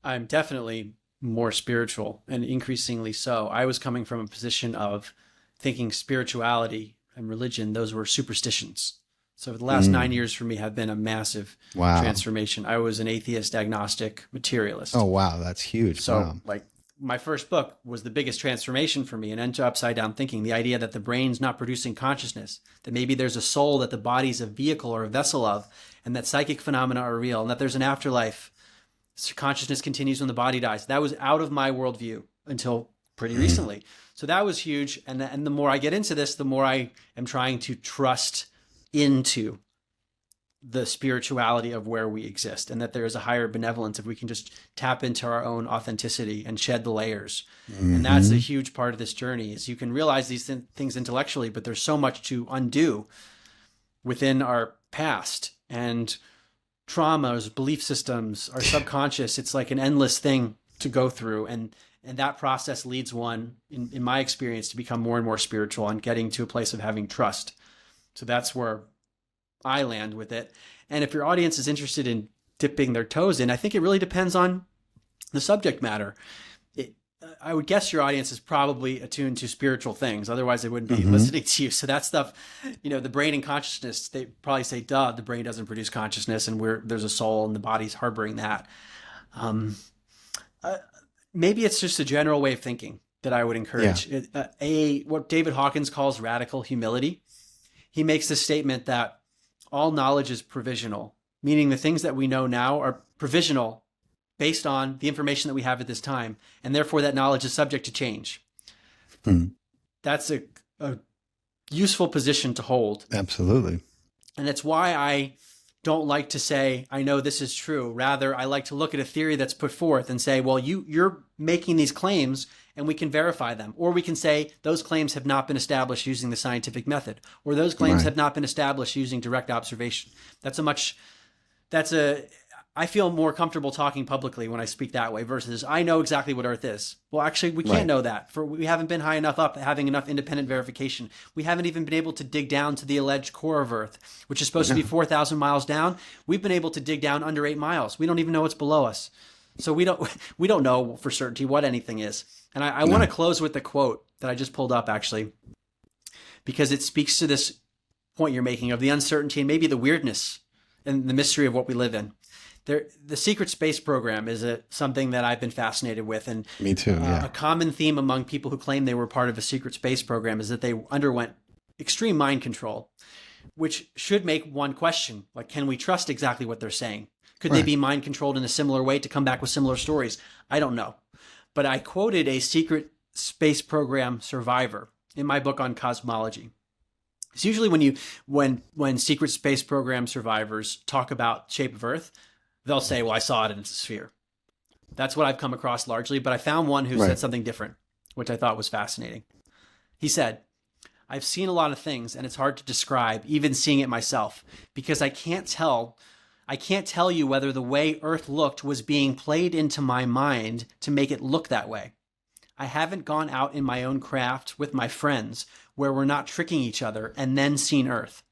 [SPEAKER 1] I'm definitely more spiritual, and increasingly so. I was coming from a position of thinking spirituality and religion, those were superstitions. So the last 9 years for me have been a massive transformation. I was an atheist, agnostic, materialist.
[SPEAKER 2] Oh, wow. That's huge.
[SPEAKER 1] So like my first book was the biggest transformation for me, An End to Upside Down Thinking, the idea that the brain's not producing consciousness, that maybe there's a soul that the body's a vehicle or a vessel of, and that psychic phenomena are real, and that there's an afterlife. So consciousness continues when the body dies. That was out of my worldview until pretty recently. So that was huge. And the more I get into this, the more I am trying to trust into the spirituality of where we exist, and that there is a higher benevolence if we can just tap into our own authenticity and shed the layers. And that's a huge part of this journey, is you can realize these things intellectually, but there's so much to undo within our past and traumas, belief systems, our subconscious. It's like an endless thing to go through. And that process leads one, in my experience, to become more and more spiritual and getting to a place of having trust. So that's where I land with it. And if your audience is interested in dipping their toes in, I think it really depends on the subject matter. I would guess your audience is probably attuned to spiritual things. Otherwise, they wouldn't be listening to you. So that stuff, the brain and consciousness, they probably say, duh, the brain doesn't produce consciousness, and there's a soul and the body's harboring that. Maybe it's just a general way of thinking that I would encourage. Yeah. What David Hawkins calls radical humility. He makes the statement that all knowledge is provisional, meaning the things that we know now are provisional based on the information that we have at this time, and therefore that knowledge is subject to change. That's a useful position to hold.
[SPEAKER 2] Absolutely.
[SPEAKER 1] And it's why I don't like to say, I know this is true. Rather, I like to look at a theory that's put forth and say, well, you're making these claims and we can verify them. Or we can say those claims have not been established using the scientific method, or those claims have not been established using direct observation. I feel more comfortable talking publicly when I speak that way versus I know exactly what Earth is. Well, actually, we can't know that. We haven't been high enough up, having enough independent verification. We haven't even been able to dig down to the alleged core of Earth, which is supposed to be 4,000 miles down. We've been able to dig down under 8 miles. We don't even know what's below us. So we don't know for certainty what anything is. And I want to close with the quote that I just pulled up, actually, because it speaks to this point you're making of the uncertainty and maybe the weirdness and the mystery of what we live in. The secret space program is something that I've been fascinated with. And
[SPEAKER 2] me too. Yeah.
[SPEAKER 1] A common theme among people who claim they were part of a secret space program is that they underwent extreme mind control, which should make one question, like, can we trust exactly what they're saying? Could they be mind controlled in a similar way to come back with similar stories? I don't know. But I quoted a secret space program survivor in my book on cosmology. It's usually when secret space program survivors talk about shape of Earth, they'll say, well, I saw it in a sphere. That's what I've come across largely, but I found one who said something different, which I thought was fascinating. He said, I've seen a lot of things and it's hard to describe, even seeing it myself, because I can't tell you whether the way Earth looked was being played into my mind to make it look that way. I haven't gone out in my own craft with my friends where we're not tricking each other and then seen Earth.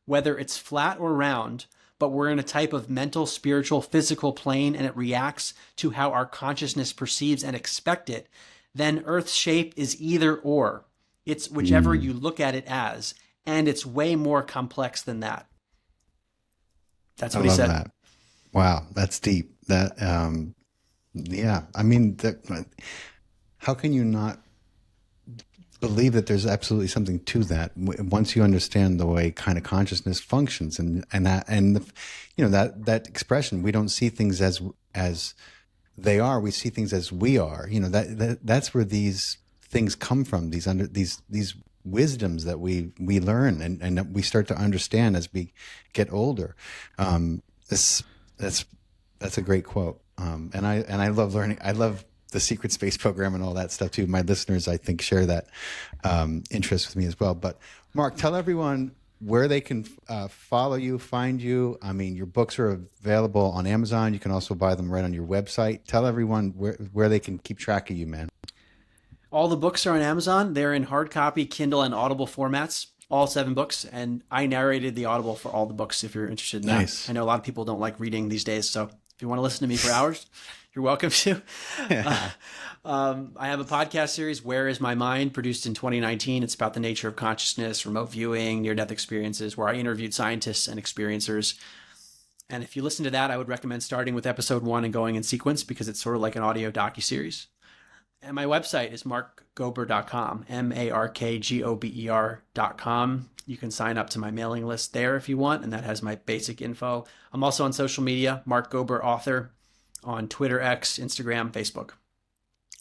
[SPEAKER 1] Whether it's flat or round, but we're in a type of mental, spiritual, physical plane and it reacts to how our consciousness perceives and expects it, then Earth's shape is either or. It's whichever you look at it as, and it's way more complex than that. That's what he said.
[SPEAKER 2] That. Wow, that's deep. That, yeah. I mean, how can you not believe that there's absolutely something to that once you understand the way kind of consciousness functions and that expression? We don't see things as they are. We see things as we are. That's where these things come from. These wisdoms that we learn and that we start to understand as we get older. That's a great quote. And I love learning. I love the secret space program and all that stuff too. My listeners, I think, share that interest with me as well. But Mark, tell everyone where they can follow you, find you. I mean, your books are available on Amazon. You can also buy them right on your website. Tell everyone where they can keep track of you, man.
[SPEAKER 1] All the books are on Amazon. They're in hard copy, Kindle, and Audible formats, all 7 books. And I narrated the Audible for all the books if you're interested in that. I know a lot of people don't like reading these days. So if you want to listen to me for hours, you're welcome to. I have a podcast series, Where is My Mind, produced in 2019. It's about the nature of consciousness, remote viewing, near-death experiences, where I interviewed scientists and experiencers. And if you listen to that, I would recommend starting with episode 1 and going in sequence because it's sort of like an audio docuseries. And my website is markgober.com, markgober.com. You can sign up to my mailing list there if you want, and that has my basic info. I'm also on social media, Mark Gober, author, on Twitter, X, Instagram, Facebook.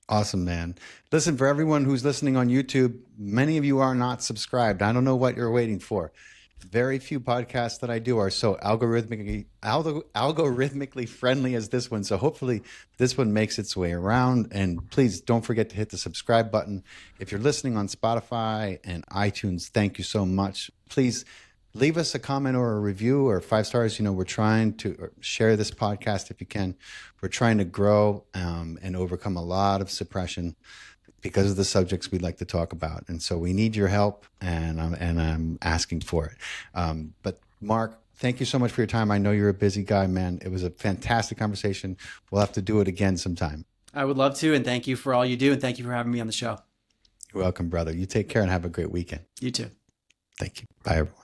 [SPEAKER 2] Awesome, man. Listen, for everyone who's listening on YouTube, many of you are not subscribed. I don't know what you're waiting for. Very few podcasts that I do are so algorithmically friendly as this one. So hopefully this one makes its way around. And please don't forget to hit the subscribe button. If you're listening on Spotify and iTunes, thank you so much. Please leave us a comment or a review or 5 stars. We're trying to share this podcast if you can. We're trying to grow and overcome a lot of suppression because of the subjects we'd like to talk about. And so we need your help, and I'm asking for it. But Mark, thank you so much for your time. I know you're a busy guy, man. It was a fantastic conversation. We'll have to do it again sometime.
[SPEAKER 1] I would love to, and thank you for all you do, and thank you for having me on the show.
[SPEAKER 2] You're welcome, brother. You take care and have a great weekend.
[SPEAKER 1] You too.
[SPEAKER 2] Thank you. Bye, everyone.